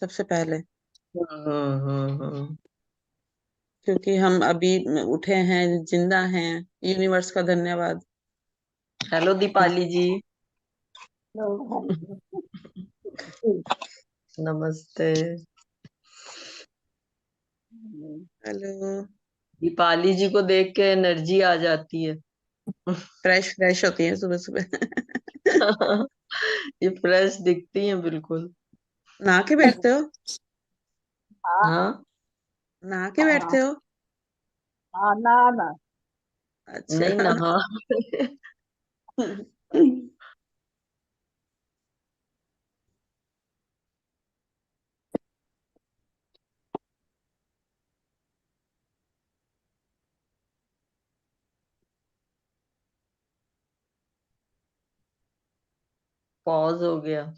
सबसे पहले, हाँ। क्योंकि हम अभी उठे हैं, जिंदा हैं। यूनिवर्स का धन्यवाद। हेलो दीपाली जी। नमस्ते। हेलो। दीपाली जी को देख के एनर्जी आ जाती है। फ्रेश फ्रेश होती है सुबह सुबह। ये फ्रेश दिखती हैं बिल्कुल। नहा के बैठते हो? हाँ हाँ। नहा के हाँ बैठते हो? हाँ ना ना। अच्छा। नहीं नहा। पॉज हो गया।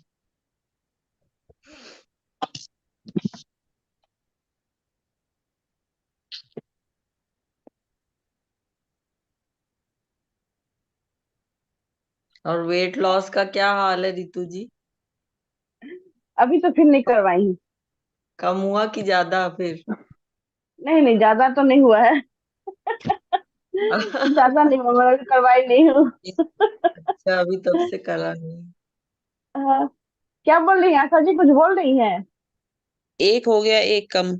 और वेट लॉस का क्या हाल है रितु जी? अभी तो फिर नहीं करवाई। कम हुआ कि ज्यादा फिर? नहीं नहीं, ज्यादा तो नहीं हुआ है। ज्यादा नहीं हुआ, मैं अभी करवाई नहीं हूँ। अच्छा, अभी तब से करा नहीं। हाँ, क्या बोल रही हैं आशा जी, कुछ बोल रही हैं? एक हो गया, एक कम।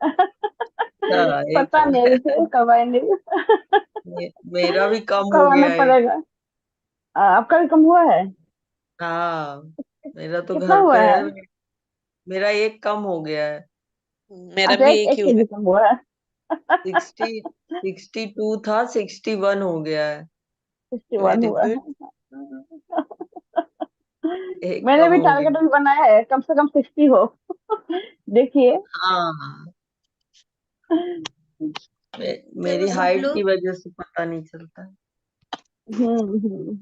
अच्छा, एक पता हो नहीं, गया। अभी फिर करवाई नहीं। मेरा भी कम हो करवाना गया है। पड़ेगा। आपका भी कम हुआ है? हाँ, मेरा तो कितना घर हुआ पे है? है। मेरा एक कम हो गया है। मेरा अच्छा, भी एक एक एक ही हुआ केजी कम हुआ है। 62 था, 61 हो गया है। 61 वेरी हुआ गुड। है। एक मैंने कम भी हो टारगेट गया। बनाया है, कम से कम 60 हो। देखिए। हाँ। चलो मेरी सब हाइट की लोग वजह से पता नहीं चलता। हम्म।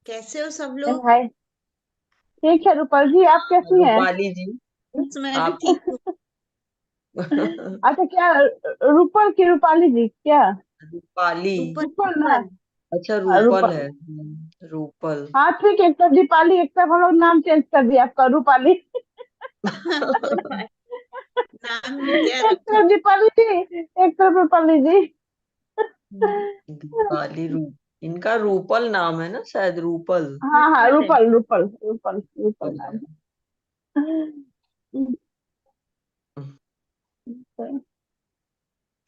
कैसे हो सब चल लोग? हाय। ठीक है रूपल जी, आप कैसी हैं? रूपाली जी। बस मैं भी आप ठीक हूँ। अच्छा, क्या रूपल की रूपाली जी क्या? रूपाली। ऊपर रूपल ना। अच्छा, हाँ, रूपल रूपल। है। रूपल। हाँ ठीक है, एक तरफ दीपाली, एक तरफ हम लोग नाम चेंज कर दिया आपका, रूपाली। नाम क्या एक रखा? तरफ दीपाली जी, एक तरफ रूपाली जी। दीपाली रूप। इनका रूपल नाम है ना, शायद रूपल। हाँ हाँ, ऊपर है। रूपल रूपल रूपल रूपल रूपल है। नाम है।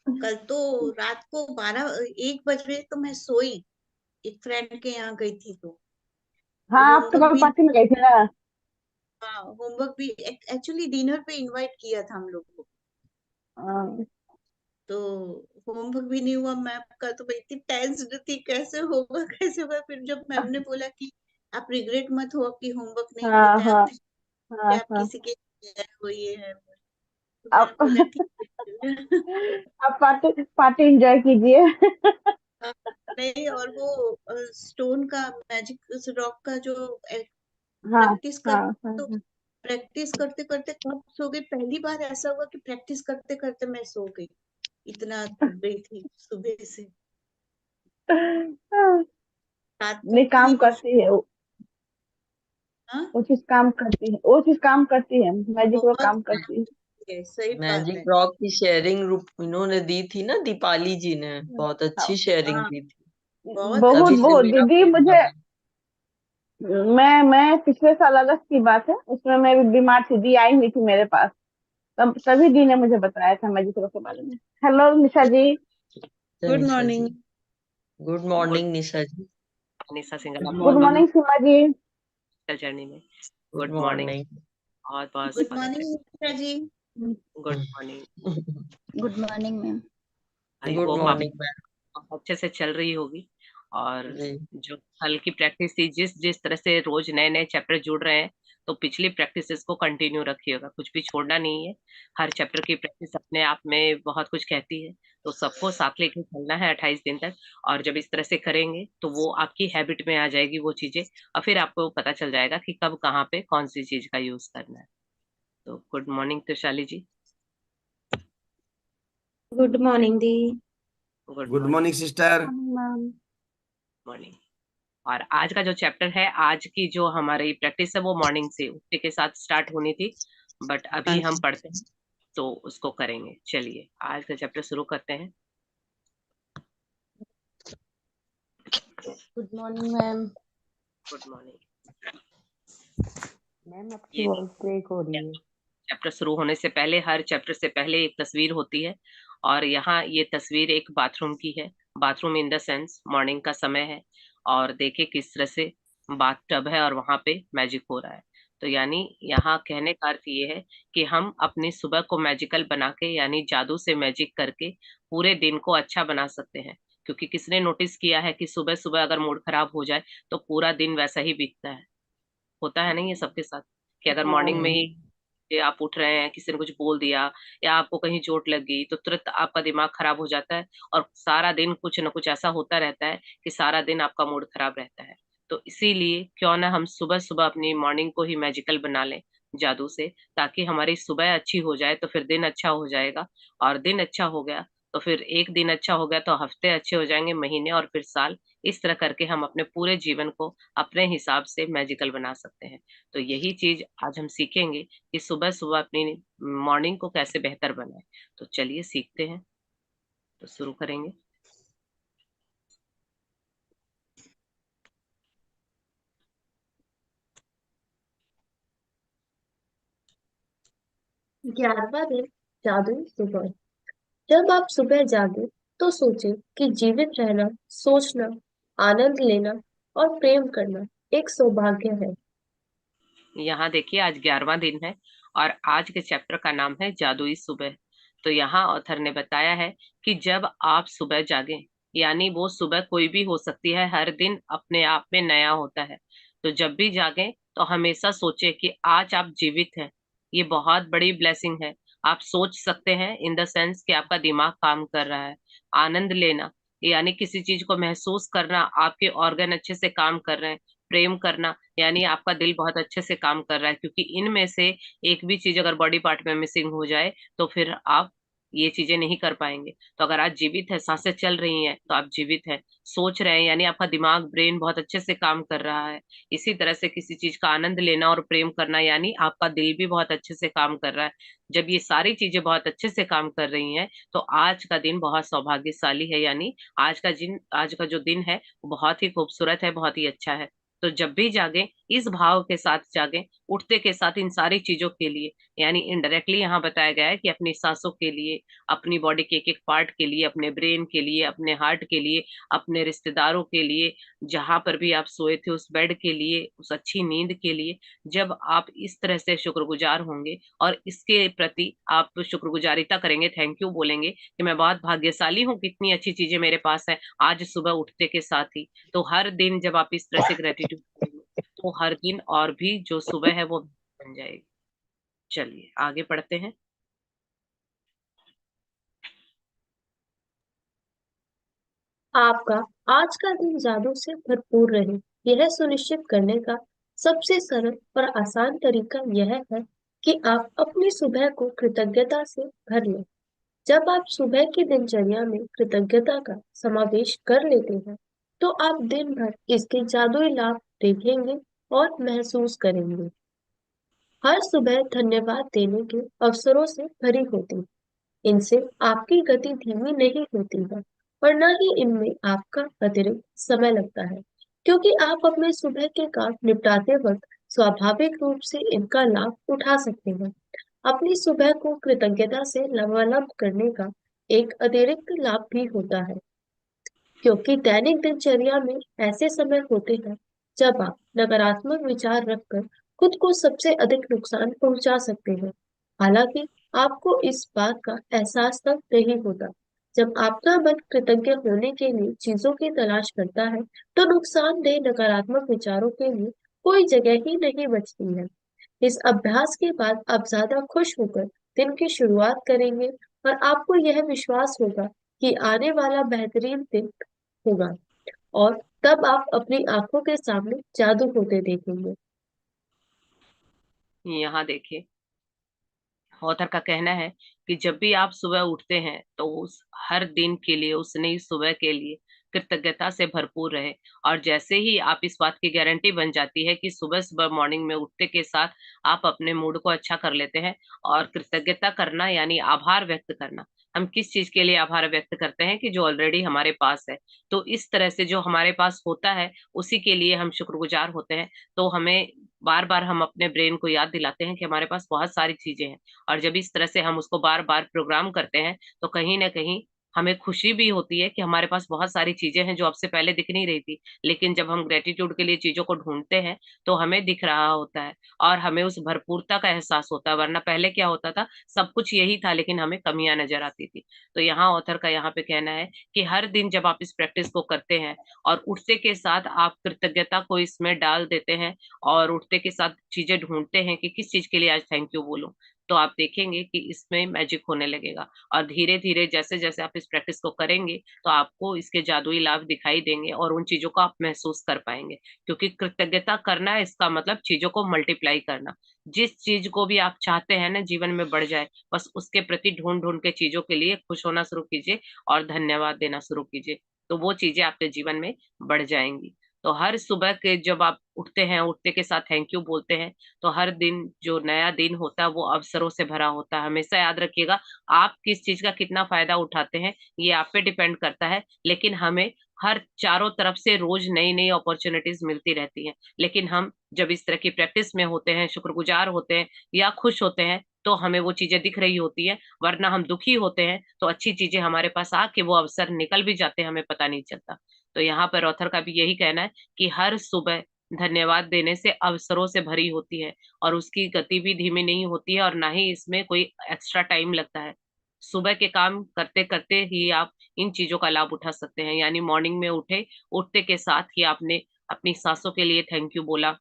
कल तो रात को 1 बजे तो मैं सोई। एक फ्रेंड के यहाँ गई थी तो हाँ, आप तो होमवर्क कल भी। पार्टी में गई थी ना? हाँ, होमवर्क भी। एक्चुअली डिनर पे इनवाइट किया था हम लोग को। हाँ तो होमवर्क भी नहीं हुआ मैम का, तो मैं इतनी टेंस्ड थी, कैसे होगा कैसे होगा। फिर जब मैम ने बोला कि आप रिग्रेट मत हो कि होमवर्क नहीं हाँ होता है, हाँ कि हाँ आप हाँ। किसी के वो ये है। तो मैं आप बोला ठीक है। आप पार्टी पार्टी एंजॉय कीजिए। हाँ, नहीं, और वो स्टोन का मैजिक रॉक का जो हाँ प्रैक्टिस कर, हाँ हाँ तो हाँ। प्रैक्टिस करते करते कब सो गई। पहली बार ऐसा हुआ कि प्रैक्टिस करते करते मैं सो गई। इतना थक गई थी सुबह से। रात को नहीं, भी काम मुश्किल। करती है वो। हाँ, वो चीज काम करती है, वो चीज काम करती है, मैजिक वो बहुत काम करती है। सही बात मैजिक है। रॉक की शेयरिंग रूप इन्होंने दी थी ना, दीपाली जी ने बहुत हाँ, अच्छी शेयरिंग हाँ, दी थी। बहुत बहुत तभी अच्छी। से बहुत मेरा दीदी, पेट मुझे। भरा। मैं पिछले साल अगस्त की बात है, उसमें मैं भी बीमार थी, दी आई हुई थी मेरे पास। तब तभी दी ने मुझे बताया था मैजिक के बारे में। हेलो निशा जी। गुड निशा जी। Morning. Good good morning Nisha जी। निशा सिंगल, गुड आपको गुड मॉर्निंग। मॉर्निंग सीमा जी। चल जर्नी में गुड गुड मॉर्निंग। मॉर्निंग। बहुत बहुत गुड स्वागत है। Morning Nisha ji. Good morning. Good morning ma'am. I good hope आप मॉर्निंग मैम अच्छे से चल रही होगी। और जी। जो कल की प्रैक्टिस थी, जिस जिस तरह से रोज नए नए चैप्टर जुड़ रहे हैं, तो पिछली प्रैक्टिसेस को कंटिन्यू रखिएगा, कुछ भी छोड़ना नहीं है। हर चैप्टर की प्रैक्टिस अपने आप में बहुत कुछ कहती है, तो सबको साथ लेके चलना है 28 दिन तक। और जब इस तरह से करेंगे तो वो आपकी हैबिट में आ जाएगी वो चीजें, और फिर आपको पता चल जाएगा कि कब कहाँ पे कौन सी चीज का यूज करना है। तो good morning Trishali ji. Good morning दी। Good good morning. Morning sister. Ma'am. Morning. और आज का जो चैप्टर है, आज की जो हमारी प्रैक्टिस है वो मॉर्निंग से उठने के साथ स्टार्ट होनी थी, बट हाँ अभी हम जी। पढ़ते हैं तो उसको करेंगे। चलिए आज का चैप्टर शुरू करते हैं। Good morning ma'am. Good morning. Ma'am आपकी ये वॉइस ब्रेक हो रही है। चैप्टर शुरू होने से पहले, हर चैप्टर से पहले एक तस्वीर होती है, और यहाँ ये तस्वीर एक बाथरूम की है। Bathroom in the sense morning का समय है, और देखिए किस तरह से बाथ टब है और वहां पे मैजिक हो रहा है। तो यानी यहाँ कहने का अर्थ ये है कि हम अपनी सुबह को मैजिकल बना के, यानी जादू से मैजिक करके पूरे दिन को अच्छा बना सकते हैं। क्योंकि किसने नोटिस किया है कि सुबह सुबह अगर मूड खराब हो जाए तो पूरा दिन वैसा ही बीतता है। होता है नहीं ये सबके साथ, कि अगर मॉर्निंग में हाँ। ही कि आप उठ रहे हैं, किसी ने कुछ बोल दिया या आपको कहीं चोट लग गई, तो तुरंत आपका दिमाग खराब हो जाता है, और सारा दिन कुछ न कुछ ऐसा होता रहता है कि सारा दिन आपका मूड खराब रहता है। तो इसीलिए क्यों ना हम सुबह सुबह अपनी मॉर्निंग को ही मैजिकल बना लें जादू से, ताकि हमारी सुबह अच्छी हो जाए तो फिर दिन अच्छा हो जाएगा, और दिन अच्छा हो गया तो फिर एक दिन अच्छा हो गया तो हफ्ते अच्छे हो जाएंगे, महीने, और फिर साल। इस तरह करके हम अपने पूरे जीवन को अपने हिसाब से मैजिकल बना सकते हैं। तो यही चीज आज हम सीखेंगे कि सुबह सुबह अपनी मॉर्निंग को कैसे बेहतर बनाए। तो चलिए सीखते हैं, तो शुरू करेंगे। ग्यारहवा दिन, जादुई सुबह। जब आप सुबह जागे तो सोचें कि जीवित रहना, सोचना, आनंद लेना और प्रेम करना एक सौभाग्य है। यहाँ देखिए आज 11वां दिन है, और आज के चैप्टर का नाम है जादुई सुबह। तो यहाँ ऑथर ने बताया है कि जब आप सुबह जागें, यानी वो सुबह कोई भी हो सकती है, हर दिन अपने आप में नया होता है। तो जब भी जागें तो हमेशा सोचे कि आज आप जीवित हैं। ये बहुत बड़ी ब्लेसिंग है। आप सोच सकते हैं इन द सेंस कि आपका दिमाग काम कर रहा है। आनंद लेना, यानी किसी चीज को महसूस करना, आपके ऑर्गन अच्छे से काम कर रहे हैं। प्रेम करना, यानी आपका दिल बहुत अच्छे से काम कर रहा है, क्योंकि इनमें से एक भी चीज अगर बॉडी पार्ट में मिसिंग हो जाए तो फिर आप ये चीजें नहीं कर पाएंगे। तो अगर आज जीवित है, सांसें चल रही हैं, तो आप जीवित हैं। सोच रहे हैं, यानी आपका दिमाग, ब्रेन बहुत अच्छे से काम कर रहा है। इसी तरह से किसी चीज का आनंद लेना और प्रेम करना, यानी आपका दिल भी बहुत अच्छे से काम कर रहा है। जब ये सारी चीजें बहुत अच्छे से काम कर रही हैं तो आज का दिन बहुत सौभाग्यशाली है, यानी आज का जो दिन है वो बहुत ही खूबसूरत है, बहुत ही अच्छा है। तो जब भी जागें इस भाव के साथ जागें, उठते के साथ इन सारी चीजों के लिए, यानी इनडायरेक्टली यहाँ बताया गया है कि अपनी सांसों के लिए, अपनी बॉडी के एक एक पार्ट के लिए, अपने ब्रेन के लिए, अपने हार्ट के लिए, अपने रिश्तेदारों के लिए, जहां पर भी आप सोए थे उस बेड के लिए, उस अच्छी नींद के लिए। जब आप इस तरह से शुक्रगुजार होंगे और इसके प्रति आप शुक्रगुजारिता करेंगे, थैंक यू बोलेंगे कि मैं बहुत भाग्यशाली हूँ, कितनी अच्छी चीजें मेरे पास है आज सुबह उठते के साथ ही। तो हर दिन जब आप इस तरह से ग्रेटिट्यूड करेंगे तो हर दिन और भी जो सुबह है वो बन जाएगी। चलिए आगे पढ़ते हैं। आपका आज का दिन जादू से भरपूर रहे, यह सुनिश्चित करने का सबसे सरल और आसान तरीका यह है कि आप अपनी सुबह को कृतज्ञता से भर लें। जब आप सुबह की दिनचर्या में कृतज्ञता का समावेश कर लेते हैं, तो आप दिन भर इसके जादुई लाभ देखेंगे और महसूस करेंगे। हर सुबह धन्यवाद देने के अवसरों से भरी होती है। इनसे आपकी गति धीमी नहीं होती है और न ही इनमें आपका अतिरिक्त समय लगता है, क्योंकि आप अपने सुबह के काम निपटाते वक्त स्वाभाविक रूप से इनका लाभ उठा सकते हैं। अपनी सुबह को कृतज्ञता से लबालब करने का एक अतिरिक्त लाभ भी होता है, क्योंकि दैनिक दिनचर्या में ऐसे समय होते हैं जब आप नकारात्मक विचार रखकर खुद को सबसे अधिक नुकसान पहुंचा सकते हैं। हालांकि आपको इस बात का एहसास तब नहीं होता। जब आपका मन कृतज्ञ होने के लिए चीजों की तलाश करता है, तो नुकसानदेह नकारात्मक विचारों के लिए कोई जगह ही नहीं बचती है। इस अभ्यास के बाद आप ज्यादा खुश होकर दिन की शुरुआत करेंगे और आपको यह विश्वास होगा कि आने वाला बेहतरीन दिन होगा, और तब आप अपनी आंखों के सामने जादू होते देखेंगे। यहाँ देखिए ऑथर का कहना है कि जब भी आप सुबह उठते हैं तो उस हर दिन के लिए, उस नई सुबह के लिए कृतज्ञता से भरपूर रहे। और जैसे ही आप इस बात की गारंटी बन जाती है कि सुबह सुबह मॉर्निंग में उठते के साथ आप अपने मूड को अच्छा कर लेते हैं। और कृतज्ञता करना यानी आभार व्यक्त करना, हम किस चीज के लिए आभार व्यक्त करते हैं कि जो ऑलरेडी हमारे पास है। तो इस तरह से जो हमारे पास होता है उसी के लिए हम शुक्रगुजार होते हैं। तो हमें बार बार हम अपने ब्रेन को याद दिलाते हैं कि हमारे पास बहुत सारी चीजें हैं। और जब इस तरह से हम उसको बार बार प्रोग्राम करते हैं तो कहीं ना कहीं हमें खुशी भी होती है कि हमारे पास बहुत सारी चीजें हैं जो अब से पहले दिख नहीं रही थी। लेकिन जब हम ग्रेटिट्यूड के लिए चीजों को ढूंढते हैं तो हमें दिख रहा होता है और हमें उस भरपूरता का एहसास होता है। वरना पहले क्या होता था, सब कुछ यही था लेकिन हमें कमियां नजर आती थी। तो यहाँ ऑथर का यहाँ पे कहना है कि हर दिन जब आप इस प्रैक्टिस को करते हैं और उठते के साथ आप कृतज्ञता को इसमें डाल देते हैं और उठते के साथ चीजें ढूंढते हैं कि किस चीज के लिए आज थैंक यू बोलूं, तो आप देखेंगे कि इसमें मैजिक होने लगेगा। और धीरे धीरे जैसे जैसे आप इस प्रैक्टिस को करेंगे तो आपको इसके जादुई लाभ दिखाई देंगे और उन चीजों को आप महसूस कर पाएंगे। क्योंकि कृतज्ञता करना इसका मतलब चीजों को मल्टीप्लाई करना। जिस चीज को भी आप चाहते हैं ना जीवन में बढ़ जाए, बस उसके प्रति ढूंढ ढूंढ के चीजों के लिए खुश होना शुरू कीजिए और धन्यवाद देना शुरू कीजिए। तो वो चीजें आपके जीवन में बढ़ जाएंगी। तो हर सुबह के जब आप उठते हैं, उठते के साथ थैंक यू बोलते हैं, तो हर दिन जो नया दिन होता है वो अवसरों से भरा होता है। हमेशा याद रखिएगा, आप किस चीज का कितना फायदा उठाते हैं ये आप पे डिपेंड करता है। लेकिन हमें हर चारों तरफ से रोज नई नई अपॉर्चुनिटीज मिलती रहती हैं। लेकिन हम जब इस तरह की प्रैक्टिस में होते हैं, शुक्रगुजार होते हैं या खुश होते हैं, तो हमें वो चीजें दिख रही होती है। वरना हम दुखी होते हैं तो अच्छी चीजें हमारे पास आके वो अवसर निकल भी जाते हैं, हमें पता नहीं चलता। तो यहाँ पर ऑथर का भी यही कहना है कि हर सुबह धन्यवाद देने से अवसरों से भरी होती है और उसकी गति भी धीमी नहीं होती है और ना ही इसमें कोई एक्स्ट्रा टाइम लगता है। सुबह के काम करते करते ही आप इन चीजों का लाभ उठा सकते हैं। यानी मॉर्निंग में उठे, उठते के साथ ही आपने अपनी सांसों के लिए थैंक यू बोला,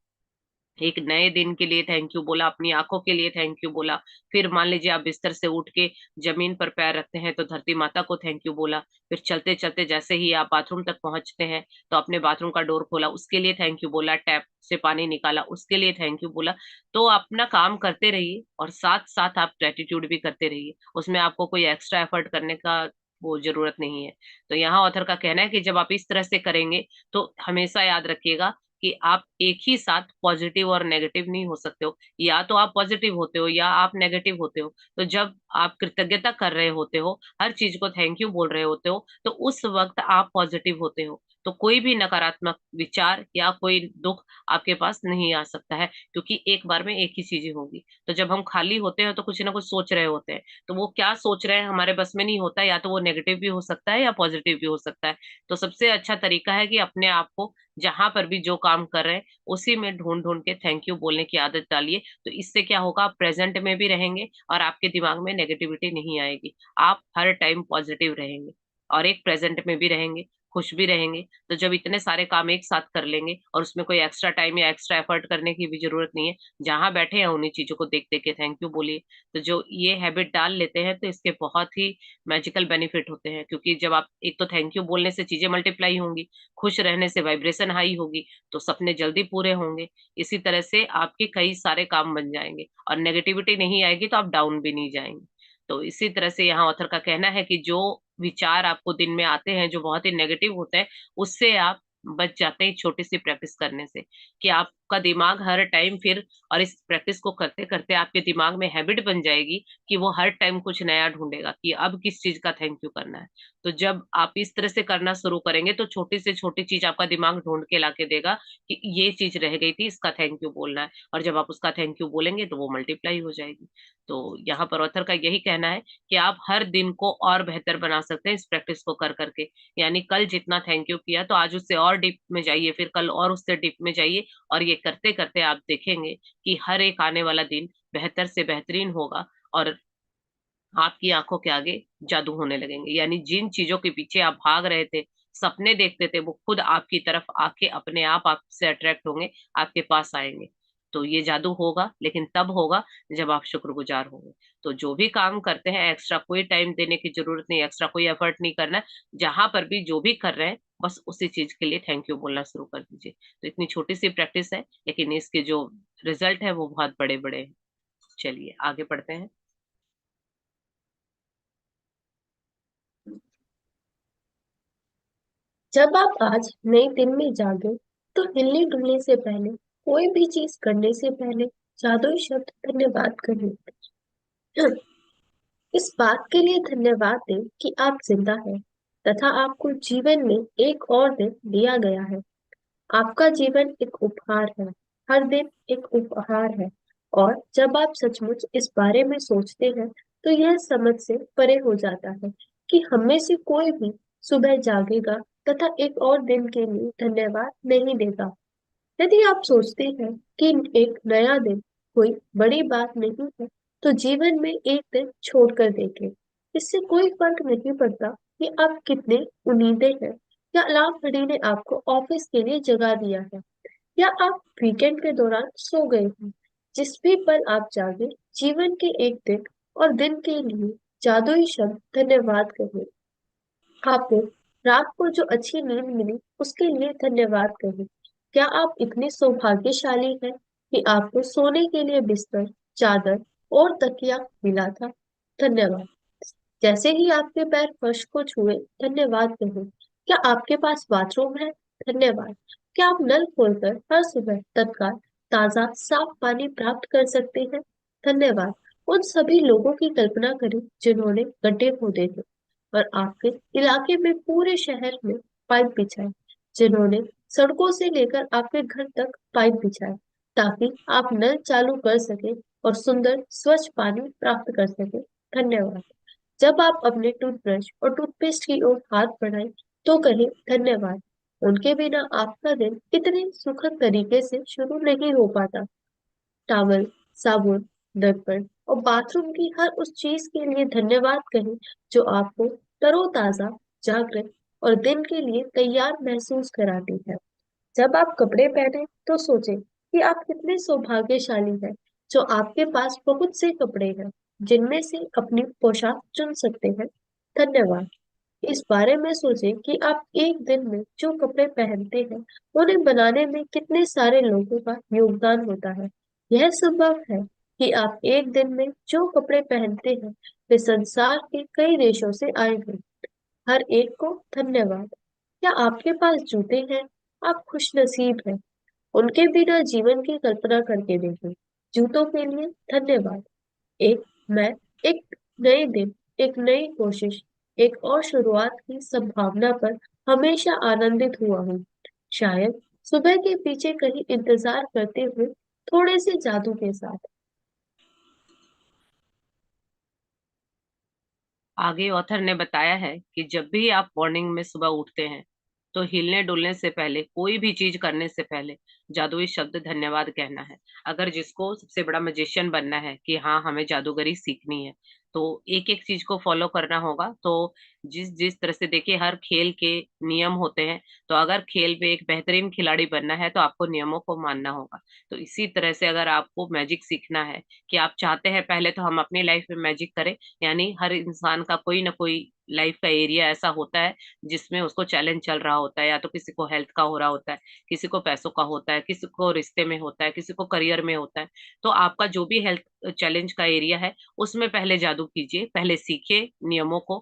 एक नए दिन के लिए थैंक यू बोला, अपनी आंखों के लिए थैंक यू बोला। फिर मान लीजिए आप बिस्तर से उठ के जमीन पर पैर रखते हैं तो धरती माता को थैंक यू बोला। फिर चलते चलते जैसे ही आप बाथरूम तक पहुंचते हैं तो अपने बाथरूम का डोर खोला, उसके लिए थैंक यू बोला, टैप से पानी निकाला, उसके लिए थैंक यू बोला। तो अपना काम करते रहिए और साथ साथ आप ग्रेटिट्यूड भी करते रहिए। उसमें आपको कोई एक्स्ट्रा एफर्ट करने का वो जरूरत नहीं है। तो यहाँ ऑथर का कहना है कि जब आप इस तरह से करेंगे तो हमेशा याद रखिएगा कि आप एक ही साथ पॉजिटिव और नेगेटिव नहीं हो सकते हो। या तो आप पॉजिटिव होते हो या आप नेगेटिव होते हो। तो जब आप कृतज्ञता कर रहे होते हो, हर चीज को थैंक यू बोल रहे होते हो, तो उस वक्त आप पॉजिटिव होते हो। तो कोई भी नकारात्मक विचार या कोई दुख आपके पास नहीं आ सकता है, क्योंकि एक बार में एक ही चीजें होगी। तो जब हम खाली होते हैं तो कुछ ना कुछ सोच रहे होते हैं, तो वो क्या सोच रहे हैं हमारे बस में नहीं होता। या तो वो नेगेटिव भी हो सकता है या पॉजिटिव भी हो सकता है। तो सबसे अच्छा तरीका है कि अपने आप को जहां पर भी जो काम कर रहे हैं उसी में ढूंढ ढूंढ के थैंक यू बोलने की आदत डालिए। तो इससे क्या होगा, आप प्रेजेंट में भी रहेंगे और आपके दिमाग में नेगेटिविटी नहीं आएगी। आप हर टाइम पॉजिटिव रहेंगे और एक प्रेजेंट में भी रहेंगे, खुश भी रहेंगे। तो जब इतने सारे काम एक साथ कर लेंगे और उसमें कोई एक्स्ट्रा टाइम या एक्स्ट्रा एफर्ट करने की भी जरूरत नहीं है, जहां बैठे हैं उन्हीं चीजों को देख देख के थैंक यू बोलिए। तो जो ये हैबिट डाल लेते हैं तो इसके बहुत ही मैजिकल बेनिफिट होते हैं। क्योंकि जब आप एक तो थैंक यू बोलने से चीजें मल्टीप्लाई होंगी, खुश रहने से वाइब्रेशन हाई होगी, तो सपने जल्दी पूरे होंगे। इसी तरह से आपके कई सारे काम बन जाएंगे और नेगेटिविटी नहीं आएगी तो आप डाउन भी नहीं जाएंगे। तो इसी तरह से यहाँ ऑथर का कहना है कि जो विचार आपको दिन में आते हैं जो बहुत ही नेगेटिव होते हैं, उससे आप बच जाते हैं छोटी सी प्रैक्टिस करने से। कि आपका दिमाग हर टाइम फिर, और इस प्रैक्टिस को करते करते आपके दिमाग में हैबिट बन जाएगी कि वो हर टाइम कुछ नया ढूंढेगा कि अब किस चीज का थैंक यू करना है। तो जब आप इस तरह से करना शुरू करेंगे तो छोटी से छोटी चीज आपका दिमाग ढूंढ के लाके देगा कि ये चीज रह गई थी, इसका थैंक यू बोलना है। और जब आप उसका थैंक यू बोलेंगे तो वो मल्टीप्लाई हो जाएगी। तो यहाँ पर ऑथर का यही कहना है कि आप हर दिन को और बेहतर बना सकते हैं इस प्रैक्टिस को कर करके। यानी कल जितना थैंक यू किया तो आज उससे और डीप में जाइए, फिर कल और उससे डीप में जाइए। और ये करते करते आप देखेंगे कि हर एक आने वाला दिन बेहतर से बेहतरीन होगा और आपकी आंखों के आगे जादू होने लगेंगे। यानी जिन चीजों के पीछे आप भाग रहे थे, सपने देखते थे, वो खुद आपकी तरफ आके अपने आप आपसे अट्रैक्ट होंगे, आपके पास आएंगे। तो ये जादू होगा, लेकिन तब होगा जब आप शुक्रगुजार होंगे। तो जो भी काम करते हैं एक्स्ट्रा कोई टाइम देने की जरूरत नहीं, एक्स्ट्रा कोई एफर्ट नहीं करना है। जहां पर भी जो भी कर रहे हैं बस उसी चीज के लिए थैंक यू बोलना शुरू कर दीजिए। तो इतनी छोटी सी प्रैक्टिस है लेकिन इसके जो रिजल्ट है वो बहुत बड़े बड़े हैं। चलिए आगे बढ़ते हैं। जब आप आज नए दिन में जागे तो हिलने डुलने से पहले, कोई भी चीज करने से पहले जादुई शब्द धन्यवाद कहिए। इस बात के लिए धन्यवाद दें कि आप जिंदा हैं तथा आपको जीवन में एक और दिन दिया गया है। आपका जीवन एक उपहार है। हर दिन एक उपहार है। और जब आप सचमुच इस बारे में सोचते हैं तो यह समझ से परे हो जाता है कि हम में से कोई भी सुबह जागेगा तथा एक और दिन के लिए धन्यवाद नहीं देगा। यदि आप सोचते हैं कि एक नया दिन कोई बड़ी बात नहीं है, तो जीवन में एक दिन छोड़कर देखें। इससे कोई फर्क नहीं पड़ता कि आप कितने उम्मीदें हैं, या अलार्म घड़ी ने आपको ऑफिस के लिए जगा दिया है, या आप वीकेंड के दौरान सो गए हैं। जिस भी पल आप जागे, जीवन के एक दिन और दिन के लिए जादुई शब्द धन्यवाद कहें। आपको रात को जो अच्छी नींद मिली उसके लिए धन्यवाद कहें। क्या आप इतने सौभाग्यशाली हैं कि आपको सोने के लिए बिस्तर, चादर और तकिया मिला था? धन्यवाद। जैसे ही आपके पैर फर्श को छुए, धन्यवाद कहें। क्या आपके पास बाथरूम है? धन्यवाद। क्या आप नल खोलकर हर सुबह तत्काल ताजा साफ पानी प्राप्त कर सकते हैं? धन्यवाद। उन सभी लोगों की कल्पना करें जिन्होंने गड्ढे खोदे थे और आपके इलाके में पूरे शहर में पाइप बिछाए, जिन्होंने सड़कों से लेकर आपके घर तक पाइप बिछाए ताकि आप नल चालू कर सके और सुंदर स्वच्छ पानी प्राप्त कर सके। धन्यवाद। जब आप अपने टूथब्रश और टूथपेस्ट की ओर हाथ बढ़ाएं तो कहें धन्यवाद। उनके बिना आपका दिन इतने सुखद तरीके से शुरू नहीं हो पाता। टॉवल, साबुन, दर्पण और बाथरूम की हर उस चीज के लिए धन्यवाद कहें जो आपको तरोताजा, जागृत और दिन के लिए तैयार महसूस कराती है। जब आप कपड़े पहने तो सोचें कि आप कितने सौभाग्यशाली हैं जो आपके पास बहुत से कपड़े हैं जिनमें से अपनी पोशाक चुन सकते हैं। धन्यवाद। इस बारे में सोचें कि आप एक दिन में जो कपड़े पहनते हैं उन्हें बनाने में कितने सारे लोगों का योगदान होता है। यह संभव है कि आप एक दिन में जो कपड़े पहनते हैं वे संसार के कई देशों से आए हैं। हर एक को धन्यवाद। क्या आपके पास जूते हैं? आप खुशनसीब हैं। उनके बिना जीवन की कल्पना करके देखें। जूतों के लिए धन्यवाद। एक मैं एक नए दिन, एक नई कोशिश, एक और शुरुआत की संभावना पर हमेशा आनंदित हुआ हूँ। शायद सुबह के पीछे कहीं इंतजार करते हुए थोड़े से जादू के साथ। आगे ऑथर ने बताया है कि जब भी आप मॉर्निंग में सुबह उठते हैं तो हिलने डुलने से पहले, कोई भी चीज करने से पहले जादुई शब्द धन्यवाद कहना है। अगर जिसको सबसे बड़ा मैजिशियन बनना है कि हाँ हमें जादूगरी सीखनी है, तो एक एक चीज को फॉलो करना होगा। तो जिस जिस तरह से देखिए हर खेल के नियम होते हैं, तो अगर खेल में एक बेहतरीन खिलाड़ी बनना है तो आपको नियमों को मानना होगा। तो इसी तरह से अगर आपको मैजिक सीखना है कि आप चाहते हैं पहले तो हम अपनी लाइफ में मैजिक करें, यानी हर इंसान का कोई ना कोई लाइफ का एरिया ऐसा होता है जिसमें उसको चैलेंज चल रहा होता है, या तो किसी को हेल्थ का हो रहा होता है, किसी को पैसों का होता है, किसी को रिश्ते में होता है, किसी को करियर में होता है। तो आपका जो भी हेल्थ चैलेंज का एरिया है उसमें पहले जादू कीजिए, पहले सीखिए नियमों को,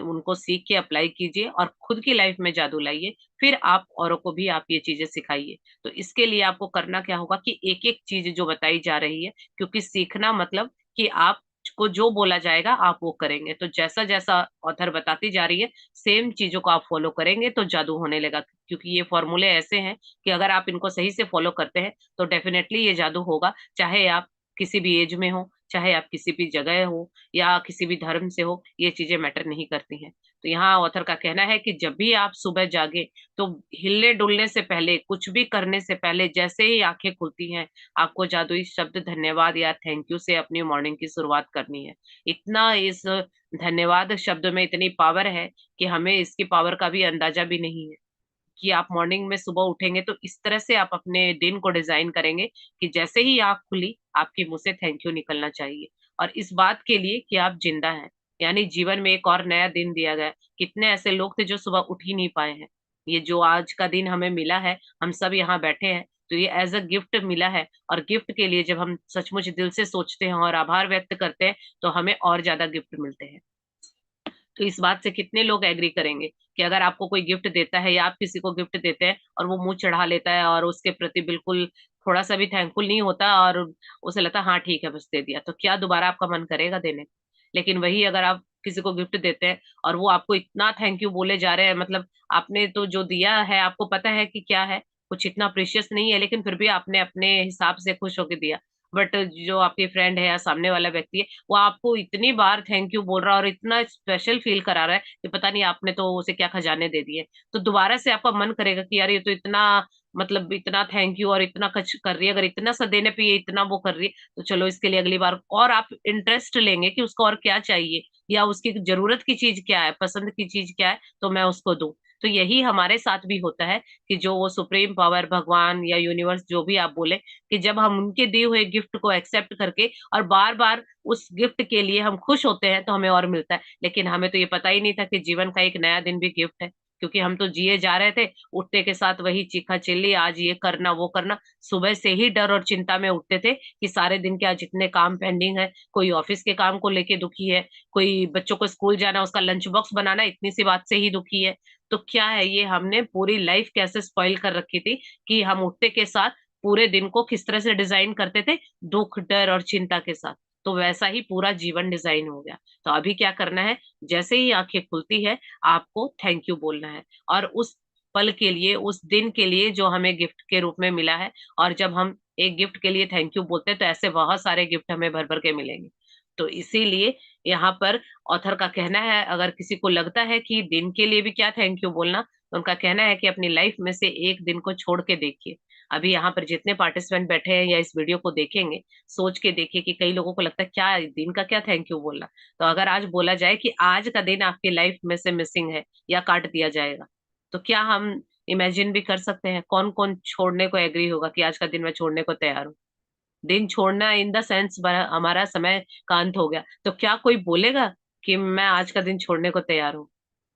उनको सीख के अप्लाई कीजिए और खुद की लाइफ में जादू लाइए। फिर आप औरों को भी आप ये चीजें सिखाइए। तो इसके लिए आपको करना क्या होगा कि एक एक चीज जो बताई जा रही है, क्योंकि सीखना मतलब कि आप को जो बोला जाएगा आप वो करेंगे। तो जैसा जैसा ऑथर बताती जा रही है सेम चीजों को आप फॉलो करेंगे तो जादू होने लगा, क्योंकि ये फॉर्मूले ऐसे हैं कि अगर आप इनको सही से फॉलो करते हैं तो डेफिनेटली ये जादू होगा। चाहे आप किसी भी एज में हो, चाहे आप किसी भी जगह हो, या किसी भी धर्म से हो, ये चीजें मैटर नहीं करती हैं। तो यहाँ ऑथर का कहना है कि जब भी आप सुबह जागे तो हिलने डुलने से पहले, कुछ भी करने से पहले, जैसे ही आंखें खुलती हैं, आपको जादुई शब्द धन्यवाद या थैंक यू से अपनी मॉर्निंग की शुरुआत करनी है। इतना इस धन्यवाद शब्द में इतनी पावर है कि हमें इसकी पावर का भी अंदाजा भी नहीं है कि आप मॉर्निंग में सुबह उठेंगे तो इस तरह से आप अपने दिन को डिजाइन करेंगे कि जैसे ही आंख खुली आपके मुंह से थैंक यू निकलना चाहिए। और इस बात के लिए कि आप जिंदा हैं, यानी जीवन में एक और नया दिन दिया गया है। कितने ऐसे लोग थे जो सुबह उठ ही नहीं पाए हैं। ये जो आज का दिन हमें मिला है, हम सब यहाँ बैठे हैं, तो ये एज अ गिफ्ट मिला है। और गिफ्ट के लिए जब हम सचमुच दिल से सोचते हैं और आभार व्यक्त करते हैं तो हमें और ज्यादा गिफ्ट मिलते हैं। तो इस बात से कितने लोग एग्री करेंगे कि अगर आपको कोई गिफ्ट देता है या आप किसी को गिफ्ट देते हैं और वो मुंह चढ़ा लेता है और उसके प्रति बिल्कुल थोड़ा सा भी थैंकफुल नहीं होता और उसे लगता है हाँ ठीक है बस दे दिया, तो क्या दोबारा आपका मन करेगा देने को? लेकिन वही अगर आप किसी को गिफ्ट देते हैं और वो आपको इतना थैंक यू बोले जा रहे हैं, मतलब आपने तो जो दिया है आपको पता है कि क्या है, कुछ इतना प्रीशियस नहीं है, लेकिन फिर भी आपने अपने हिसाब से खुश होकर दिया। बट जो आपकी फ्रेंड है या सामने वाला व्यक्ति है वो आपको इतनी बार थैंक यू बोल रहा है और इतना स्पेशल फील करा रहा है कि पता नहीं आपने तो उसे क्या खजाने दे दिए, तो दोबारा से आपका मन करेगा कि यार ये तो इतना, मतलब इतना थैंक यू और इतना कुछ कर रही है, अगर इतना सा देने पे ये इतना वो कर रही है तो चलो इसके लिए अगली बार, और आप इंटरेस्ट लेंगे कि उसको और क्या चाहिए या उसकी जरूरत की चीज क्या है, पसंद की चीज क्या है, तो मैं उसको दूं। तो यही हमारे साथ भी होता है कि जो वो सुप्रीम पावर भगवान या यूनिवर्स जो भी आप बोले, कि जब हम उनके दिए हुए गिफ्ट को एक्सेप्ट करके और बार बार उस गिफ्ट के लिए हम खुश होते हैं तो हमें और मिलता है। लेकिन हमें तो ये पता ही नहीं था कि जीवन का एक नया दिन भी गिफ्ट है, क्योंकि हम तो जिए जा रहे थे उठते के साथ वही चीखा चिल्ली, आज ये करना वो करना, सुबह से ही डर और चिंता में उठते थे कि सारे दिन के आज जितने काम पेंडिंग है, कोई ऑफिस के काम को लेके दुखी है, कोई बच्चों को स्कूल जाना उसका लंच बॉक्स बनाना इतनी सी बात से ही दुखी है। तो क्या है ये, हमने पूरी लाइफ कैसे स्पॉइल कर रखी थी कि हम उठते के साथ पूरे दिन को किस तरह से डिजाइन करते थे, दुख डर और चिंता के साथ। तो वैसा ही पूरा जीवन डिजाइन हो गया। तो अभी क्या करना है, जैसे ही आंखें खुलती है आपको थैंक यू बोलना है, और उस पल के लिए, उस दिन के लिए जो हमें गिफ्ट के रूप में मिला है। और जब हम एक गिफ्ट के लिए थैंक यू बोलते हैं तो ऐसे बहुत सारे गिफ्ट हमें भर भर के मिलेंगे। तो इसीलिए यहाँ पर ऑथर का कहना है, अगर किसी को लगता है कि दिन के लिए भी क्या थैंक यू बोलना, तो उनका कहना है कि अपनी लाइफ में से एक दिन को छोड़ के देखिए। अभी यहाँ पर जितने पार्टिसिपेंट बैठे हैं या इस वीडियो को देखेंगे, सोच के देखिए कि कई लोगों को लगता है क्या दिन का क्या थैंक यू बोलना। तो अगर आज बोला जाए कि आज का दिन आपकी लाइफ में से मिसिंग है या काट दिया जाएगा, तो क्या हम इमेजिन भी कर सकते हैं कौन कौन छोड़ने को एग्री होगा कि आज का दिन मैं छोड़ने को तैयार हूँ? दिन छोड़ना इन द सेंस हमारा समय का अंत हो गया, तो क्या कोई बोलेगा कि मैं आज का दिन छोड़ने को तैयार हूँ?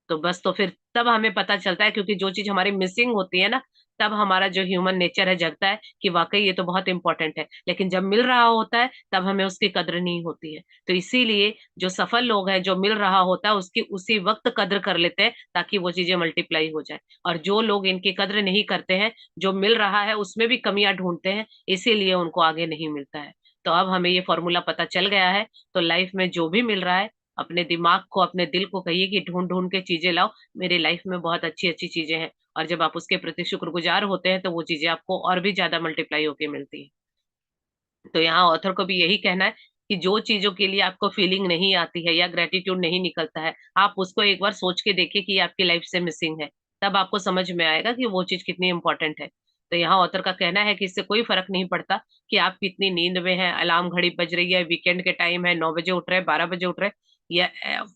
तो बस, तो फिर तब हमें पता चलता है, क्योंकि जो चीज हमारी मिसिंग होती है ना, तब हमारा जो ह्यूमन नेचर है जगता है कि वाकई ये तो बहुत इंपॉर्टेंट है। लेकिन जब मिल रहा होता है तब हमें उसकी कद्र नहीं होती है। तो इसीलिए जो सफल लोग हैं, जो मिल रहा होता है उसकी उसी वक्त कद्र कर लेते हैं ताकि वो चीजें मल्टीप्लाई हो जाए। और जो लोग इनकी कद्र नहीं करते हैं, जो मिल रहा है उसमें भी कमियां ढूंढते हैं, इसीलिए उनको आगे नहीं मिलता है। तो अब हमें ये फॉर्मूला पता चल गया है। तो लाइफ में जो भी मिल रहा है, अपने दिमाग को, अपने दिल को कहिए कि ढूंढ ढूंढ के चीजें लाओ, मेरी लाइफ में बहुत अच्छी अच्छी चीजें हैं। और जब आप उसके प्रति शुक्रगुजार होते हैं तो वो चीजें आपको और भी ज्यादा मल्टीप्लाई होके मिलती है। तो यहाँ ऑथर को भी यही कहना है कि जो चीजों के लिए आपको फीलिंग नहीं आती है या ग्रेटिट्यूड नहीं निकलता है, आप उसको एक बार सोच के देखिए कि ये आपकी लाइफ से मिसिंग है। तब आपको समझ में आएगा कि वो चीज कितनी इंपॉर्टेंट है। तो यहाँ ऑथर का कहना है कि इससे कोई फर्क नहीं पड़ता कि आप कितनी नींद में हैं, अलार्म घड़ी बज रही है, वीकेंड के टाइम है, 9 बजे उठ रहे हैं, 12 बजे उठ रहे हैं। यह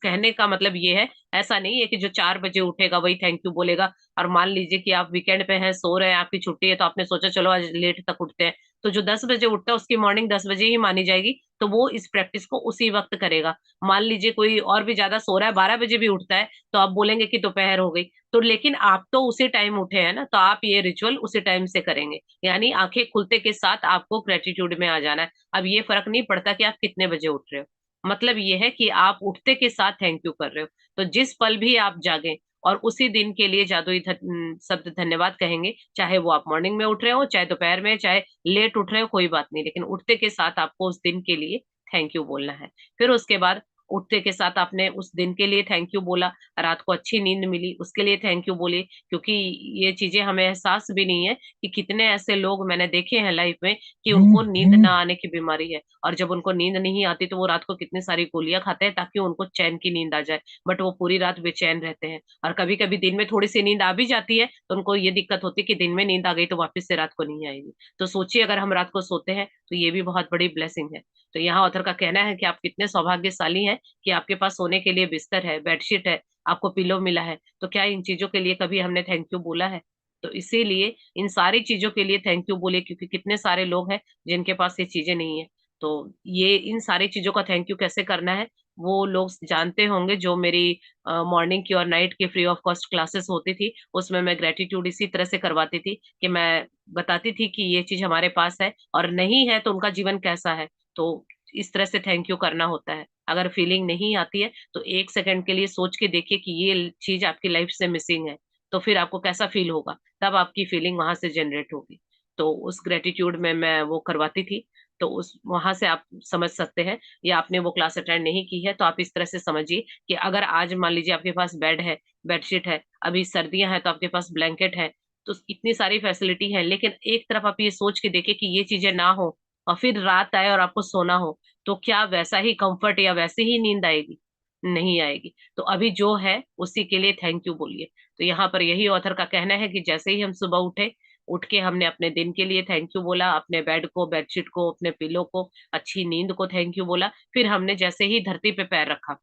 कहने का मतलब ये है, ऐसा नहीं है कि जो 4 बजे उठेगा वही थैंक यू बोलेगा। और मान लीजिए कि आप वीकेंड पे हैं, सो रहे हैं, आपकी छुट्टी है, तो आपने सोचा चलो आज लेट तक उठते हैं, तो जो 10 बजे उठता है उसकी मॉर्निंग 10 बजे ही मानी जाएगी। तो वो इस प्रैक्टिस को उसी वक्त करेगा। मान लीजिए कोई और भी ज्यादा सो रहा है, 12 बजे भी उठता है, तो आप बोलेंगे कि दोपहर हो गई, तो लेकिन आप तो उसी टाइम उठे हैं ना, तो आप ये रिचुअल उसी टाइम से करेंगे। यानी आंखें खुलते के साथ आपको ग्रेटिट्यूड में आ जाना है। अब ये फर्क नहीं पड़ता कि आप कितने बजे उठ रहे हो, मतलब ये है कि आप उठते के साथ थैंक यू कर रहे हो। तो जिस पल भी आप जागे और उसी दिन के लिए जादुई शब्द धन्यवाद कहेंगे, चाहे वो आप मॉर्निंग में उठ रहे हो, चाहे दोपहर में, चाहे लेट उठ रहे हो, कोई बात नहीं, लेकिन उठते के साथ आपको उस दिन के लिए थैंक यू बोलना है। फिर उसके बाद उठते के साथ आपने उस दिन के लिए थैंक यू बोला, रात को अच्छी नींद मिली उसके लिए थैंक यू बोलिए। क्योंकि ये चीजें हमें एहसास भी नहीं है कि कितने ऐसे लोग मैंने देखे हैं लाइफ में कि उनको नींद ना आने की बीमारी है, और जब उनको नींद नहीं आती तो वो रात को कितनी सारी गोलियां खाते हैं ताकि उनको चैन की नींद आ जाए, बट वो पूरी रात बेचैन रहते हैं। और कभी कभी दिन में थोड़ी सी नींद आ भी जाती है तो उनको ये दिक्कत होती है कि दिन में नींद आ गई तो वापस से रात को नहीं आएगी। तो सोचिए, अगर हम रात को सोते हैं तो ये भी बहुत बड़ी ब्लेसिंग है। तो यहाँ ऑथर का कहना है कि आप कितने सौभाग्यशाली हैं कि आपके पास सोने के लिए बिस्तर है, बेडशीट है, आपको पिलो मिला है। तो क्या इन चीजों के लिए कभी हमने थैंक यू बोला है? तो इसीलिए इन सारी चीजों के लिए थैंक यू बोले, क्योंकि कितने सारे लोग हैं जिनके पास ये चीजें नहीं है। तो ये इन सारी चीजों का थैंक यू कैसे करना है वो लोग जानते होंगे। जो मेरी मॉर्निंग की और नाइट की फ्री ऑफ कॉस्ट क्लासेस होती थी, उसमें मैं ग्रेटिट्यूड इसी तरह से करवाती थी कि मैं बताती थी कि ये चीज हमारे पास है और नहीं है तो उनका जीवन कैसा है। तो इस तरह से थैंक यू करना होता है। अगर फीलिंग नहीं आती है तो 1 सेकंड के लिए सोच के देखिए कि ये चीज आपकी लाइफ से मिसिंग है, तो फिर आपको कैसा फील होगा, तब आपकी फीलिंग वहां से जनरेट होगी। तो उस ग्रेटिट्यूड में मैं वो करवाती थी, तो उस वहां से आप समझ सकते हैं। या आपने वो क्लास अटेंड नहीं की है तो आप इस तरह से समझिए कि अगर आज मान लीजिए आपके पास बेड है, बेडशीट है, अभी सर्दियां हैं तो आपके पास ब्लैंकेट है, तो इतनी सारी फैसिलिटी है, लेकिन एक तरफ आप ये सोच के देखिए कि ये चीजें ना हो और फिर रात आए और आपको सोना हो, तो क्या वैसा ही कंफर्ट या वैसे ही नींद आएगी? नहीं आएगी। तो अभी जो है उसी के लिए थैंक यू बोलिए। तो यहाँ पर यही ऑथर का कहना है कि जैसे ही हम सुबह उठे, उठ के हमने अपने दिन के लिए थैंक यू बोला, अपने बेड को, बेडशीट को, अपने पिलो को, अच्छी नींद को थैंक यू बोला, फिर हमने जैसे ही धरती पे पैर रखा,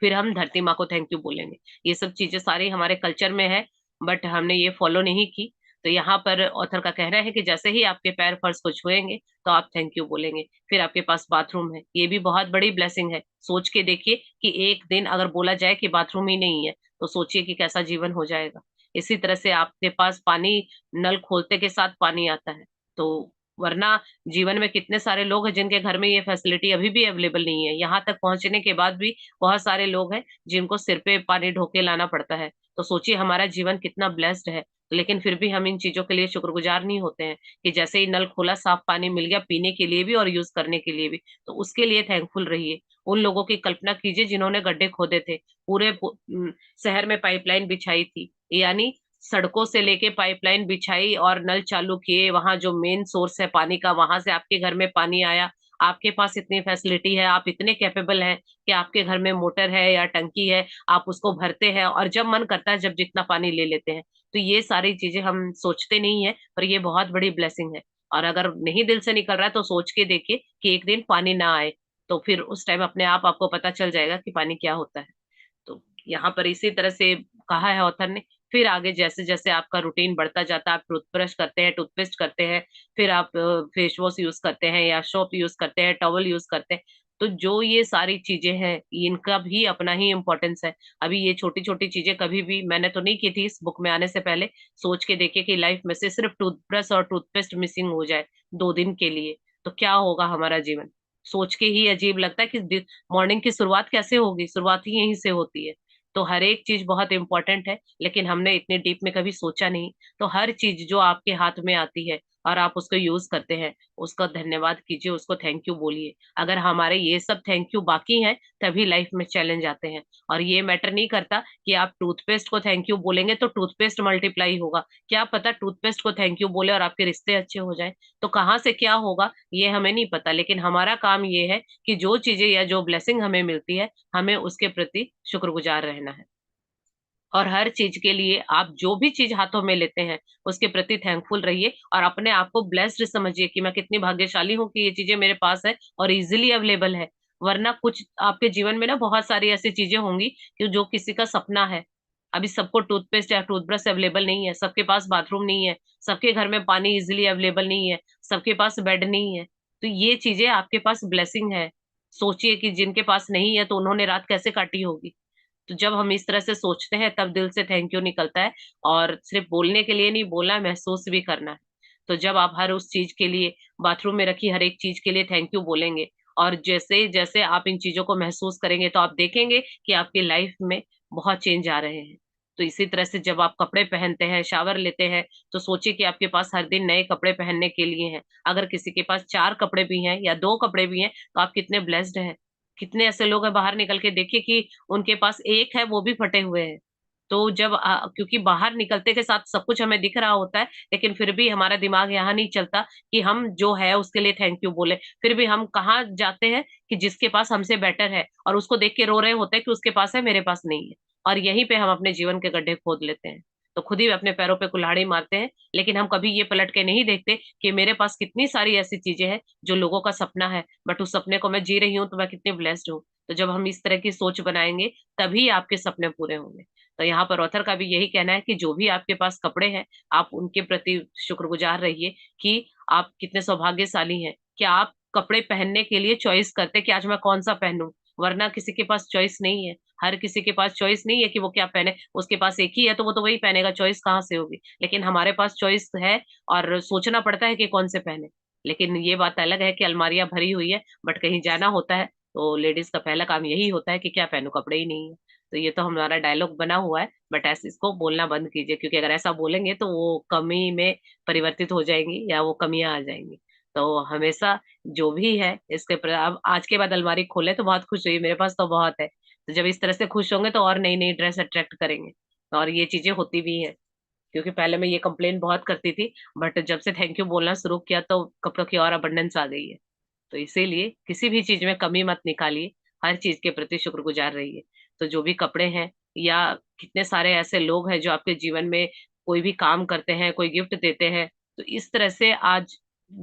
फिर हम धरती माँ को थैंक यू बोलेंगे। ये सब चीजें सारी हमारे कल्चर में है, बट हमने ये फॉलो नहीं की। तो यहाँ पर ऑथर का कहना है कि जैसे ही आपके पैर फर्श को छुएंगे तो आप थैंक यू बोलेंगे। फिर आपके पास बाथरूम है, ये भी बहुत बड़ी ब्लेसिंग है। सोच के देखिए कि एक दिन अगर बोला जाए कि बाथरूम ही नहीं है, तो सोचिए कि कैसा जीवन हो जाएगा। इसी तरह से आपके पास पानी, नल खोलते के साथ पानी आता है, तो वरना जीवन में कितने सारे लोग हैं जिनके घर में ये फैसिलिटी अभी भी अवेलेबल नहीं है। यहाँ तक पहुंचने के बाद भी बहुत सारे लोग हैं जिनको सिर पे पानी ढो के लाना पड़ता है। तो सोचिए हमारा जीवन कितना ब्लेस्ड है, लेकिन फिर भी हम इन चीजों के लिए शुक्रगुजार नहीं होते हैं कि जैसे ही नल खोला साफ पानी मिल गया पीने के लिए भी और यूज करने के लिए भी। तो उसके लिए थैंकफुल रहिए। उन लोगों की कल्पना कीजिए जिन्होंने गड्ढे खोदे थे, पूरे शहर में पाइपलाइन बिछाई थी, यानी सड़कों से लेके पाइपलाइन बिछाई और नल चालू किए, वहां जो मेन सोर्स है पानी का, वहां से आपके घर में पानी आया। आपके पास इतनी फैसिलिटी है, आप इतने कैपेबल हैं कि आपके घर में मोटर है या टंकी है, आप उसको भरते हैं और जब मन करता है जब जितना पानी ले लेते हैं। तो ये सारी चीजें हम सोचते नहीं है, पर ये बहुत बड़ी ब्लेसिंग है। और अगर नहीं दिल से निकल रहा है तो सोच के देखिए कि एक दिन पानी ना आए, तो फिर उस टाइम अपने आप आपको पता चल जाएगा कि पानी क्या होता है। तो यहाँ पर इसी तरह से कहा है ऑथर ने। फिर आगे जैसे जैसे आपका रूटीन बढ़ता जाता है, आप टूथब्रश करते हैं, टूथपेस्ट करते हैं, फिर आप फेस वॉश यूज करते हैं या सोप यूज करते हैं, टॉवल यूज करते हैं, तो जो ये सारी चीजें हैं इनका भी अपना ही इम्पोर्टेंस है। अभी ये छोटी छोटी चीजें कभी भी मैंने तो नहीं की थी इस बुक में आने से पहले। सोच के देखिए कि लाइफ में से सिर्फ टूथब्रश और टूथपेस्ट मिसिंग हो जाए 2 दिन के लिए, तो क्या होगा हमारा जीवन। सोच के ही अजीब लगता है कि मॉर्निंग की शुरुआत कैसे होगी, शुरुआत ही यहीं से होती है। तो हर एक चीज बहुत इंपॉर्टेंट है, लेकिन हमने इतने डीप में कभी सोचा नहीं। तो हर चीज जो आपके हाथ में आती है और आप उसको यूज करते हैं, उसका धन्यवाद कीजिए, उसको थैंक यू बोलिए। अगर हमारे ये सब थैंक यू बाकी हैं, तभी लाइफ में चैलेंज आते हैं। और ये मैटर नहीं करता कि आप टूथपेस्ट को थैंक यू बोलेंगे तो टूथपेस्ट मल्टीप्लाई होगा, क्या पता टूथपेस्ट को थैंक यू बोले और आपके रिश्ते अच्छे हो जाए। तो कहाँ से क्या होगा ये हमें नहीं पता, लेकिन हमारा काम ये है कि जो चीजें या जो ब्लेसिंग हमें मिलती है, हमें उसके प्रति शुक्रगुजार रहना है। और हर चीज के लिए आप जो भी चीज हाथों में लेते हैं उसके प्रति थैंकफुल रहिए और अपने आप को ब्लेस्ड समझिए कि मैं कितनी भाग्यशाली हूँ कि ये चीजें मेरे पास है और इजिली अवेलेबल है। वरना कुछ आपके जीवन में ना बहुत सारी ऐसी चीजें होंगी कि जो किसी का सपना है। अभी सबको टूथपेस्ट या टूथब्रश अवेलेबल नहीं है, सबके पास बाथरूम नहीं है, सबके घर में पानी इजिली अवेलेबल नहीं है, सबके पास बेड नहीं है। तो ये चीजें आपके पास ब्लेसिंग है। सोचिए कि जिनके पास नहीं है तो उन्होंने रात कैसे काटी होगी। तो जब हम इस तरह से सोचते हैं तब दिल से थैंक यू निकलता है। और सिर्फ बोलने के लिए नहीं, बोलना है, महसूस भी करना है। तो जब आप हर उस चीज के लिए, बाथरूम में रखी हर एक चीज के लिए थैंक यू बोलेंगे और जैसे जैसे आप इन चीजों को महसूस करेंगे तो आप देखेंगे कि आपकी लाइफ में बहुत चेंज आ रहे हैं। तो इसी तरह से जब आप कपड़े पहनते हैं, शावर लेते हैं, तो सोचिए कि आपके पास हर दिन नए कपड़े पहनने के लिए हैं। अगर किसी के पास 4 कपड़े भी हैं या 2 कपड़े भी हैं तो आप कितने ब्लेस्ड हैं। कितने ऐसे लोग हैं, बाहर निकल के देखिए कि उनके पास एक है वो भी फटे हुए हैं। तो जब क्योंकि बाहर निकलते के साथ सब कुछ हमें दिख रहा होता है, लेकिन फिर भी हमारा दिमाग यहाँ नहीं चलता कि हम जो है उसके लिए थैंक यू बोले। फिर भी हम कहाँ जाते हैं कि जिसके पास हमसे बेटर है और उसको देख के रो रहे होते हैं कि उसके पास है मेरे पास नहीं है। और यहीं पे हम अपने जीवन के गड्ढे खोद लेते हैं। तो खुद ही अपने पैरों पे कुल्हाड़ी मारते हैं, लेकिन हम कभी ये पलट के नहीं देखते कि मेरे पास कितनी सारी ऐसी चीजें हैं जो लोगों का सपना है, बट उस सपने को मैं जी रही हूँ तो मैं कितनी ब्लेस्ड हूँ। तो जब हम इस तरह की सोच बनाएंगे तभी आपके सपने पूरे होंगे। तो यहाँ पर ऑथर का भी यही कहना है कि जो भी आपके पास कपड़े हैं, आप उनके प्रति शुक्रगुजार रहिए कि आप कितने सौभाग्यशाली हैं कि आप कपड़े पहनने के लिए चॉइस करते कि आज मैं कौन सा पहनूं। वरना किसी के पास चॉइस नहीं है, हर किसी के पास चॉइस नहीं है कि वो क्या पहने। उसके पास एक ही है तो वो तो वही पहनेगा, चॉइस कहाँ से होगी। लेकिन हमारे पास चॉइस है और सोचना पड़ता है कि कौन से पहने। लेकिन ये बात अलग है कि अलमारियां भरी हुई है, बट कहीं जाना होता है तो लेडीज का पहला काम यही होता है कि क्या पहनूं, कपड़े ही नहीं है। तो ये तो हमारा डायलॉग बना हुआ है, बट ऐसे इसको बोलना बंद कीजिए, क्योंकि अगर ऐसा बोलेंगे तो वो कमी में परिवर्तित हो जाएंगी या वो कमियां आ जाएंगी। तो हमेशा जो भी है इसके अब आज के बाद अलमारी खोले तो बहुत खुश हुई, मेरे पास तो बहुत है। तो जब इस तरह से खुश होंगे तो और नई नई ड्रेस अट्रैक्ट करेंगे, और ये चीजें होती भी हैं। क्योंकि पहले मैं ये कंप्लेन बहुत करती थी, बट जब से थैंक यू बोलना शुरू किया तो कपड़ों की और अबंडेंस आ गई है। तो इसीलिए किसी भी चीज में कमी मत निकालिए, हर चीज के प्रति शुक्रगुजार रहिए। तो जो भी कपड़े हैं, या कितने सारे ऐसे लोग हैं जो आपके जीवन में कोई भी काम करते हैं, कोई गिफ्ट देते हैं, तो इस तरह से आज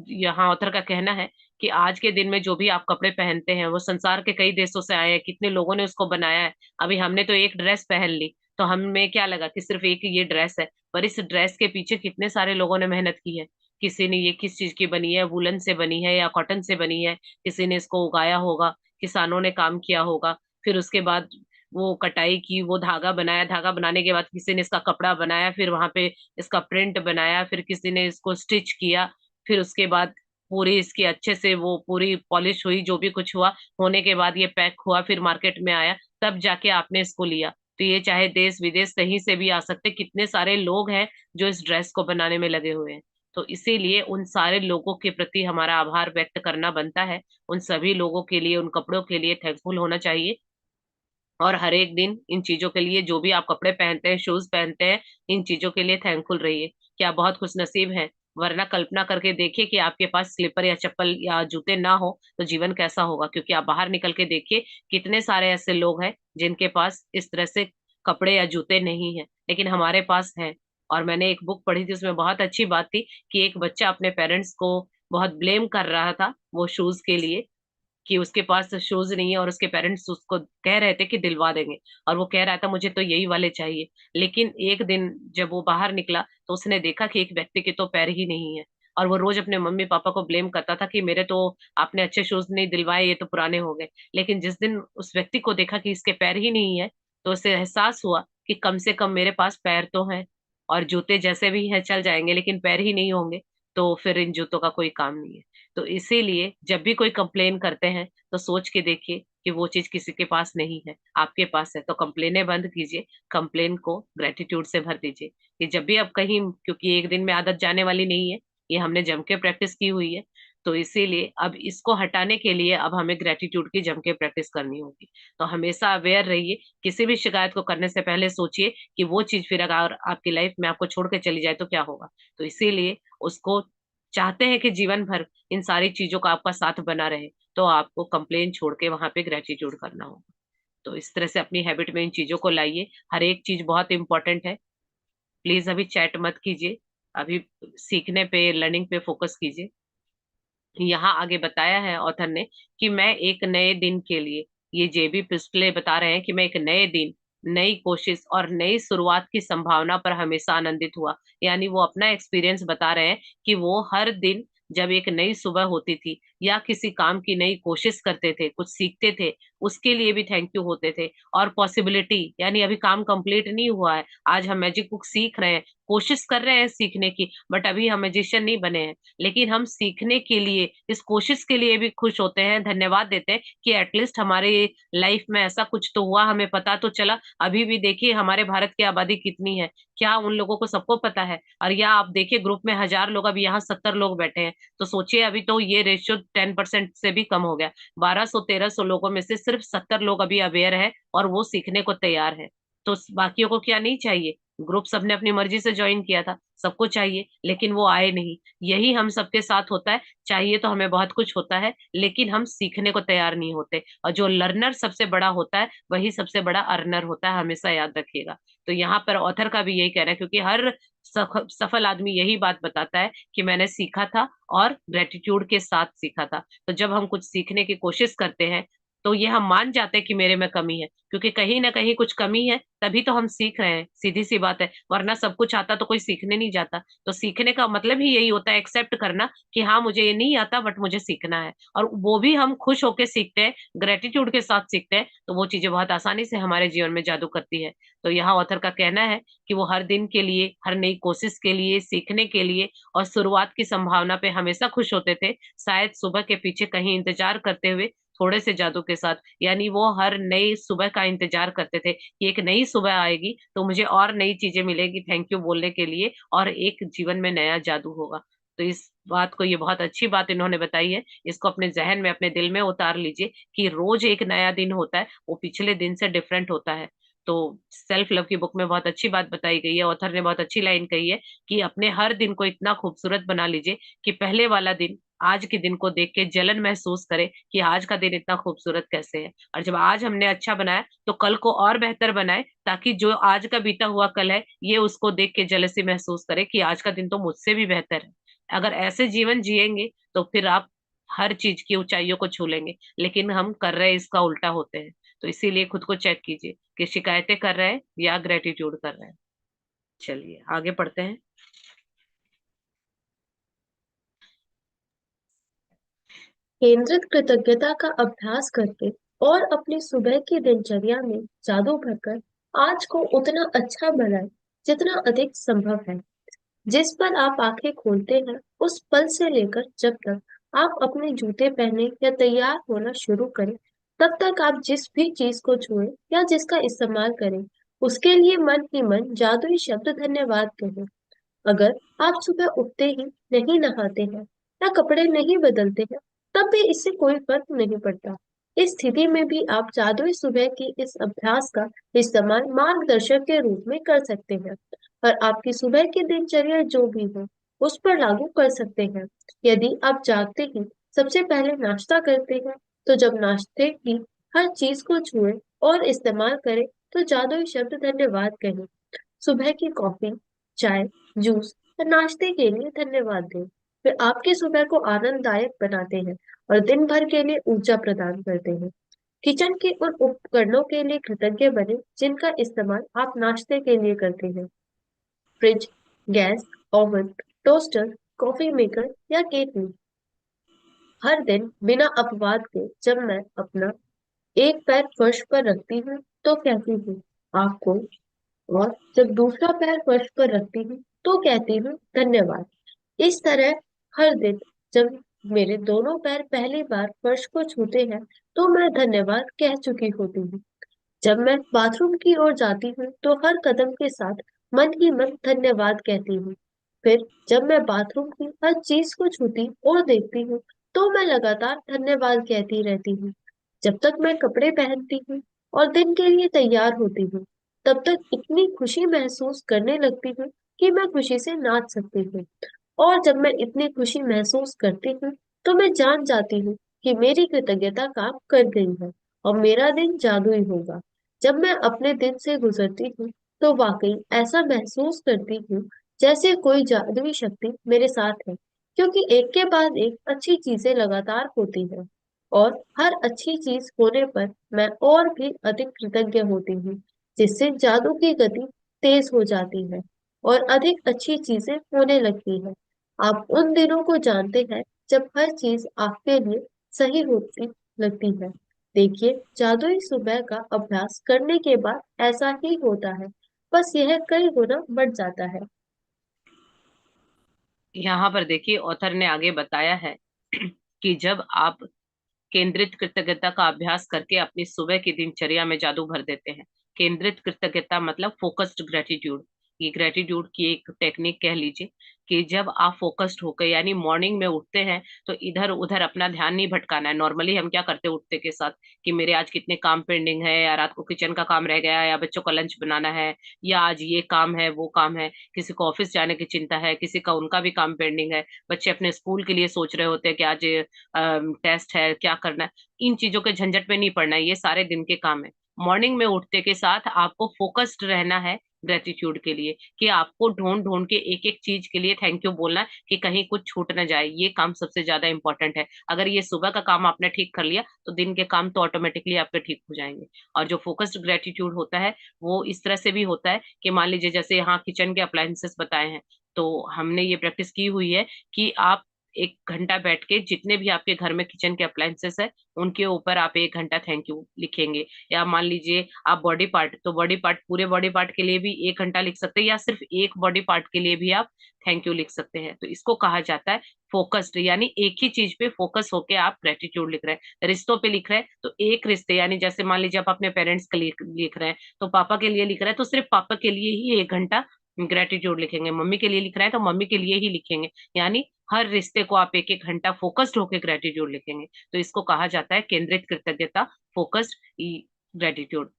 यहाँ ऑथर का कहना है कि आज के दिन में जो भी आप कपड़े पहनते हैं वो संसार के कई देशों से आए हैं, कितने लोगों ने उसको बनाया है। अभी हमने तो एक ड्रेस पहन ली, तो हमें क्या लगा कि सिर्फ एक ये ड्रेस है, पर इस ड्रेस के पीछे कितने सारे लोगों ने मेहनत की है। किसी ने ये किस चीज की बनी है, वुलन से बनी है या कॉटन से बनी है, किसी ने इसको उगाया होगा, किसानों ने काम किया होगा। फिर उसके बाद वो कटाई की, वो धागा बनाया, धागा बनाने के बाद किसी ने इसका कपड़ा बनाया, फिर वहां पे इसका प्रिंट बनाया, फिर किसी ने इसको स्टिच किया। फिर उसके बाद पूरी इसकी अच्छे से वो पूरी पॉलिश हुई, जो भी कुछ हुआ, होने के बाद ये पैक हुआ, फिर मार्केट में आया, तब जाके आपने इसको लिया। तो ये चाहे देश विदेश कहीं से भी आ सकते, कितने सारे लोग हैं जो इस ड्रेस को बनाने में लगे हुए हैं। तो इसीलिए उन सारे लोगों के प्रति हमारा आभार व्यक्त करना बनता है। उन सभी लोगों के लिए, उन कपड़ों के लिए थैंकफुल होना चाहिए। और हर एक दिन इन चीजों के लिए, जो भी आप कपड़े पहनते हैं, शूज पहनते हैं, इन चीजों के लिए थैंकफुल रहिए कि आप बहुत खुश नसीब हैं। वरना कल्पना करके देखिए कि आपके पास स्लीपर या चप्पल या जूते ना हो तो जीवन कैसा होगा। क्योंकि आप बाहर निकल के देखिए, कितने सारे ऐसे लोग हैं जिनके पास इस तरह से कपड़े या जूते नहीं है, लेकिन हमारे पास है। और मैंने एक बुक पढ़ी थी, उसमें बहुत अच्छी बात थी कि एक बच्चा अपने पेरेंट्स को बहुत ब्लेम कर रहा था वो शूज के लिए, कि उसके पास शूज नहीं है, और उसके पेरेंट्स उसको कह रहे थे कि दिलवा देंगे, और वो कह रहा था मुझे तो यही वाले चाहिए। लेकिन एक दिन जब वो बाहर निकला तो उसने देखा कि एक व्यक्ति के तो पैर ही नहीं है, और वो रोज अपने मम्मी पापा को ब्लेम करता था कि मेरे तो आपने अच्छे शूज नहीं दिलवाए, ये तो पुराने हो गए। लेकिन जिस दिन उस व्यक्ति को देखा कि इसके पैर ही नहीं है, तो उसे एहसास हुआ कि कम से कम मेरे पास पैर तो हैं, और जूते जैसे भी हैं चल जाएंगे, लेकिन पैर ही नहीं होंगे तो फिर इन जूतों का कोई काम नहीं है। तो इसीलिए जब भी कोई कंप्लेन करते हैं तो सोच के देखिए कि वो चीज किसी के पास नहीं है, आपके पास है। तो कंप्लेने बंद कीजिए, कंप्लेन को ग्रेटिट्यूड से भर दीजिए कि जब भी आप कहीं, क्योंकि एक दिन में आदत जाने वाली नहीं है, ये हमने जम के प्रैक्टिस की हुई है। तो इसीलिए अब इसको हटाने के लिए अब हमें ग्रेटिट्यूड की जम के प्रैक्टिस करनी होगी। तो हमेशा अवेयर रहिए, किसी भी शिकायत को करने से पहले सोचिए कि वो चीज फिर अगर आपकी लाइफ में आपको छोड़ के चली जाए तो क्या होगा। तो इसीलिए उसको चाहते हैं कि जीवन भर इन सारी चीजों का आपका साथ बना रहे, तो आपको कंप्लेन छोड़ के वहां पे ग्रेटिट्यूड करना होगा। तो इस तरह से अपनी हैबिट में इन चीजों को लाइए, हर एक चीज बहुत इंपॉर्टेंट है। प्लीज अभी चैट मत कीजिए, अभी सीखने पे, लर्निंग पे फोकस कीजिए। यहाँ आगे बताया है ऑथर ने कि मैं एक नए दिन के लिए, ये जेबी पिस्टले बता रहे हैं कि मैं एक नए दिन, नई कोशिश और नई शुरुआत की संभावना पर हमेशा आनंदित हुआ। यानी वो अपना एक्सपीरियंस बता रहे हैं कि वो हर दिन जब एक नई सुबह होती थी या किसी काम की नई कोशिश करते थे, कुछ सीखते थे, उसके लिए भी थैंक यू होते थे। और पॉसिबिलिटी, यानी अभी काम कंप्लीट नहीं हुआ है, आज हम मैजिक बुक सीख रहे हैं, कोशिश कर रहे हैं सीखने की, बट अभी हम मैजिशियन नहीं बने हैं, लेकिन हम सीखने के लिए, इस कोशिश के लिए भी खुश होते हैं, धन्यवाद देते हैं कि एटलीस्ट हमारे लाइफ में ऐसा कुछ तो हुआ, हमें पता तो चला। अभी भी देखिए हमारे भारत की आबादी कितनी है, क्या उन लोगों को सबको पता है? और या आप देखिए ग्रुप में 1000 लोग, अभी यहाँ 70 लोग बैठे हैं, तो सोचिए अभी तो ये रेशियो 10% से भी कम हो गया। 1200-1300 लोगों में से सिर्फ 70 लोग अभी अवेयर है और वो सीखने को तैयार है। तो बाकियों को क्या नहीं चाहिए? ग्रुप सबने अपनी मर्जी से ज्वाइन किया था, सबको चाहिए, लेकिन वो आए नहीं। यही हम सबके साथ होता है, चाहिए तो हमें बहुत कुछ होता है, लेकिन हम सीखने को तैयार नहीं होते। और जो लर्नर सबसे बड़ा होता है वही सबसे बड़ा अर्नर होता है, हमेशा याद रखिएगा। तो यहाँ पर ऑथर का भी यही कहना है, क्योंकि हर सफल आदमी यही बात बताता है कि मैंने सीखा था और ग्रेटिट्यूड के साथ सीखा था। तो जब हम कुछ सीखने की कोशिश करते हैं तो ये हम मान जाते हैं कि मेरे में कमी है, क्योंकि कहीं ना कहीं कुछ कमी है, तभी तो हम सीख रहे हैं, सीधी सी बात है। वरना सब कुछ आता तो कोई सीखने नहीं जाता। तो सीखने का मतलब ही यही होता है, एक्सेप्ट करना कि हाँ मुझे ये नहीं आता बट मुझे सीखना है, और वो भी हम खुश होके सीखते हैं, ग्रेटिट्यूड के साथ सीखते हैं, तो वो चीजें बहुत आसानी से हमारे जीवन में जादू करती है। तो यहाँ ऑथर का कहना है कि वो हर दिन के लिए, हर नई कोशिश के लिए, सीखने के लिए और शुरुआत की संभावना पे हमेशा खुश होते थे, शायद सुबह के पीछे कहीं इंतजार करते हुए थोड़े से जादू के साथ। यानी वो हर नई सुबह का इंतजार करते थे कि एक नई सुबह आएगी तो मुझे और नई चीजें मिलेगी थैंक यू बोलने के लिए, और एक जीवन में नया जादू होगा। तो इस बात को, ये बहुत अच्छी बात इन्होंने बताई है, इसको अपने जहन में, अपने दिल में उतार लीजिए कि रोज एक नया दिन होता है, वो पिछले दिन से डिफरेंट होता है। तो सेल्फ लव की बुक में बहुत अच्छी बात बताई गई है, ऑथर ने बहुत अच्छी लाइन कही है कि अपने हर दिन को इतना खूबसूरत बना लीजिए कि पहले वाला दिन आज के दिन को देख के जलन महसूस करे कि आज का दिन इतना खूबसूरत कैसे है, और जब आज हमने अच्छा बनाया तो कल को और बेहतर बनाए, ताकि जो आज का बीता हुआ कल है ये उसको देख के जेलसी महसूस करे कि आज का दिन तो मुझसे भी बेहतर है। अगर ऐसे जीवन जिएंगे तो फिर आप हर चीज की ऊंचाइयों को छू लेंगे, लेकिन हम कर रहे इसका उल्टा होते हैं। तो इसीलिए खुद को चेक कीजिए कि शिकायतें कर रहे हैं या ग्रेटिट्यूड कर रहे हैं। चलिए आगे पढ़ते हैं। केंद्रित कृतज्ञता का अभ्यास करके और अपनी सुबह की दिनचर्या में जादू भरकर आज को उतना अच्छा बनाएं जितना अधिक संभव है। जिस पर आप आंखें खोलते हैं उस पल से लेकर जब तक आप अपने जूते पहने या तैयार होना शुरू करें, तब तक आप जिस भी चीज को छुएं या जिसका इस्तेमाल करें, उसके लिए मन ही मन जादुई शब्द धन्यवाद कहें। अगर आप सुबह उठते ही नहीं नहाते हैं या कपड़े नहीं बदलते हैं, तब भी इससे कोई फर्क नहीं पड़ता। इस स्थिति में भी आप जादुई सुबह की इस अभ्यास का इस्तेमाल मार्गदर्शक के रूप में कर सकते हैं और आपकी सुबह की दिनचर्या जो भी हो उस पर लागू कर सकते हैं। यदि आप जागते ही सबसे पहले नाश्ता करते हैं, तो जब नाश्ते की हर चीज को छुए और इस्तेमाल करें तो जादुई शब्द धन्यवाद कहें। सुबह की कॉफी, चाय, जूस या नाश्ते के लिए धन्यवाद दें। वे आपकी सुबह को आनंददायक बनाते हैं और दिन भर के लिए ऊर्जा प्रदान करते हैं। किचन के उन उपकरणों के लिए कृतज्ञ बने जिनका इस्तेमाल आप नाश्ते के लिए करते हैं। Fridge, gas, oven, toaster, coffee maker या केतली। हर दिन बिना अपवाद के जब मैं अपना एक पैर फर्श पर रखती हूँ तो कहती हूँ आपको, और जब दूसरा पैर फर्श पर रखती हूँ तो कहती हूँ धन्यवाद। इस तरह हर दिन जब मेरे दोनों पैर पहली बार फर्श को छूते हैं तो मैं धन्यवाद कह चुकी होती हूँ। जब मैं बाथरूम की ओर जाती हूँ तो हर कदम के साथ मन ही मन धन्यवाद कहती हूँ। फिर जब मैं बाथरूम की हर चीज को छूती और देखती हूँ तो मैं लगातार धन्यवाद कहती रहती हूँ। जब तक मैं कपड़े पहनती हूँ और दिन के लिए तैयार होती हूँ, तब तक इतनी खुशी महसूस करने लगती हूँ कि मैं खुशी से नाच सकती हूँ। और जब मैं इतनी खुशी महसूस करती हूँ तो मैं जान जाती हूँ कि मेरी कृतज्ञता काम कर गई है और मेरा दिन जादुई होगा। जब मैं अपने दिन से गुजरती हूँ तो वाकई ऐसा महसूस करती हूँ जैसे कोई जादुई शक्ति मेरे साथ है, क्योंकि एक के बाद एक अच्छी चीजें लगातार होती हैं और हर अच्छी चीज होने पर मैं और भी अधिक कृतज्ञ होती हूँ, जिससे जादू की गति तेज हो जाती है और अधिक अच्छी चीजें होने लगती है। आप उन दिनों को जानते हैं जब हर चीज आपके लिए सही होती लगती है। देखिए, जादुई सुबह का अभ्यास करने के बाद ऐसा ही होता है, बस यह कई गुना बढ़ जाता है। यहाँ पर देखिए ऑथर ने आगे बताया है कि जब आप केंद्रित कृतज्ञता का अभ्यास करके अपनी सुबह की दिनचर्या में जादू भर देते हैं। केंद्रित कृतज्ञता मतलब फोकस्ड ग्रेटिट्यूड। ये ग्रेटिट्यूड की एक टेक्निक कह लीजिए कि जब आप फोकस्ड होकर, यानी मॉर्निंग में उठते हैं तो इधर उधर अपना ध्यान नहीं भटकाना है। नॉर्मली हम क्या करते हैं उठते के साथ कि मेरे आज कितने काम पेंडिंग है, या रात को किचन का काम रह गया, या बच्चों का लंच बनाना है, या आज ये काम है वो काम है, किसी को ऑफिस जाने की चिंता है, किसी का उनका भी काम पेंडिंग है, बच्चे अपने स्कूल के लिए सोच रहे होते हैं कि आज टेस्ट है क्या करना है। इन चीजों के झंझट में नहीं पड़ना है, ये सारे दिन के काम है। मॉर्निंग में उठते के साथ आपको फोकस्ड रहना है ग्रेटिट्यूड के लिए, कि आपको ढूंढ ढूंढ के एक एक चीज के लिए थैंक यू बोलना है कि कहीं कुछ छूट ना जाए। ये काम सबसे ज्यादा इंपॉर्टेंट है। अगर ये सुबह का काम आपने ठीक कर लिया तो दिन के काम तो ऑटोमेटिकली आपके ठीक हो जाएंगे। और जो फोकस्ड ग्रेटिट्यूड होता है वो इस तरह से भी होता है कि मान लीजिए जैसे यहाँ किचन के अप्लायंसेस बताए हैं, तो हमने ये प्रैक्टिस की हुई है कि आप 1 घंटा बैठ के जितने भी आपके घर में किचन के अप्लायंसेस है उनके ऊपर आप 1 घंटा थैंक यू लिखेंगे। या मान लीजिए आप बॉडी पार्ट, तो बॉडी पार्ट, पूरे बॉडी पार्ट के लिए भी 1 घंटा लिख सकते हैं, या सिर्फ एक बॉडी पार्ट के लिए भी आप थैंक यू लिख सकते हैं। तो इसको कहा जाता है फोकस्ड, यानी एक ही चीज पे फोकस होके आप ग्रेटिट्यूड लिख रहे हैं। रिश्तों पे लिख रहे हैं तो एक रिश्ते, यानी जैसे मान लीजिए आप अपने पेरेंट्स के लिए लिख रहे हैं तो पापा के लिए लिख रहे हैं तो सिर्फ पापा के लिए ही 1 घंटा ग्रेटिट्यूड लिखेंगे। मम्मी के लिए लिख रहे हैं तो मम्मी के लिए ही लिखेंगे। यानी हर रिश्ते को आप 1 1 घंटा फोकस्ड होकर ग्रेटिट्यूड लिखेंगे। तो इसको कहा जाता है केंद्रित कृतज्ञता, फोकस्ड ग्रेटिट्यूड।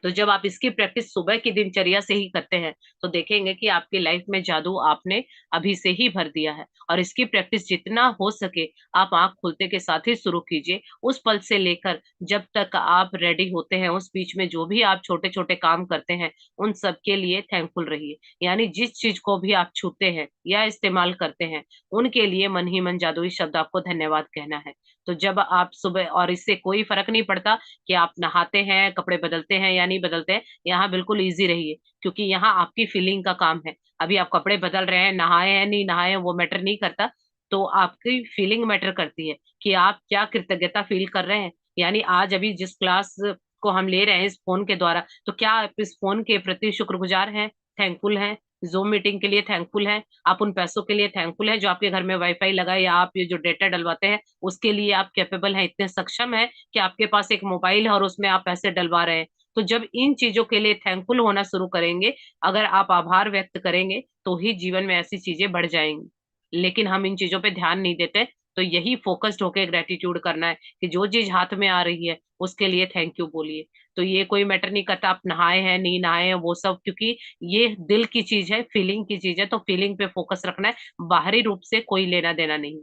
तो जब आप इसकी प्रैक्टिस सुबह की दिनचर्या से ही करते हैं तो देखेंगे कि आपकी लाइफ में जादू आपने अभी से ही भर दिया है। और इसकी प्रैक्टिस जितना हो सके आप आंख खुलते के साथ ही शुरू कीजिए। उस पल से लेकर जब तक आप रेडी होते हैं उस बीच में जो भी आप छोटे छोटे काम करते हैं उन सब के लिए थैंकफुल रहिए। यानी जिस चीज को भी आप छूते हैं या इस्तेमाल करते हैं उनके लिए मन ही मन जादुई शब्द आपको धन्यवाद कहना है। तो जब आप सुबह, और इससे कोई फर्क नहीं पड़ता कि आप नहाते हैं, कपड़े बदलते हैं या नहीं बदलते हैं, यहाँ बिल्कुल इजी रहिए क्योंकि यहाँ आपकी फीलिंग का काम है। अभी आप कपड़े बदल रहे हैं, नहाए हैं नहीं नहाए हैं वो मैटर नहीं करता, तो आपकी फीलिंग मैटर करती है कि आप क्या कृतज्ञता फील कर रहे हैं। यानी आज अभी जिस क्लास को हम ले रहे हैं इस फोन के द्वारा, तो क्या आप इस फोन के प्रति शुक्रगुजार हैं, थैंकफुल हैं? जूम मीटिंग के लिए थैंकफुल हैं? आप उन पैसों के लिए थैंकफुल हैं जो आपके घर में वाईफाई लगा है, या आप ये जो डेटा डलवाते हैं उसके लिए आप कैपेबल हैं, इतने सक्षम हैं कि आपके पास एक मोबाइल है और उसमें आप पैसे डलवा रहे हैं। तो जब इन चीजों के लिए थैंकफुल होना शुरू करेंगे, अगर आप आभार व्यक्त करेंगे तो ही जीवन में ऐसी चीजें बढ़ जाएंगी। लेकिन हम इन चीजों पे ध्यान नहीं देते। तो यही फोकस्ड होके ग्रेटिट्यूड करना है कि जो चीज हाथ में आ रही है उसके लिए थैंक यू बोलिए। तो ये कोई मैटर नहीं करता आप नहाए हैं नहीं नहाए हैं वो सब, क्योंकि ये दिल की चीज है, फीलिंग की चीज है। तो फीलिंग पे फोकस रखना है, बाहरी रूप से कोई लेना देना नहीं।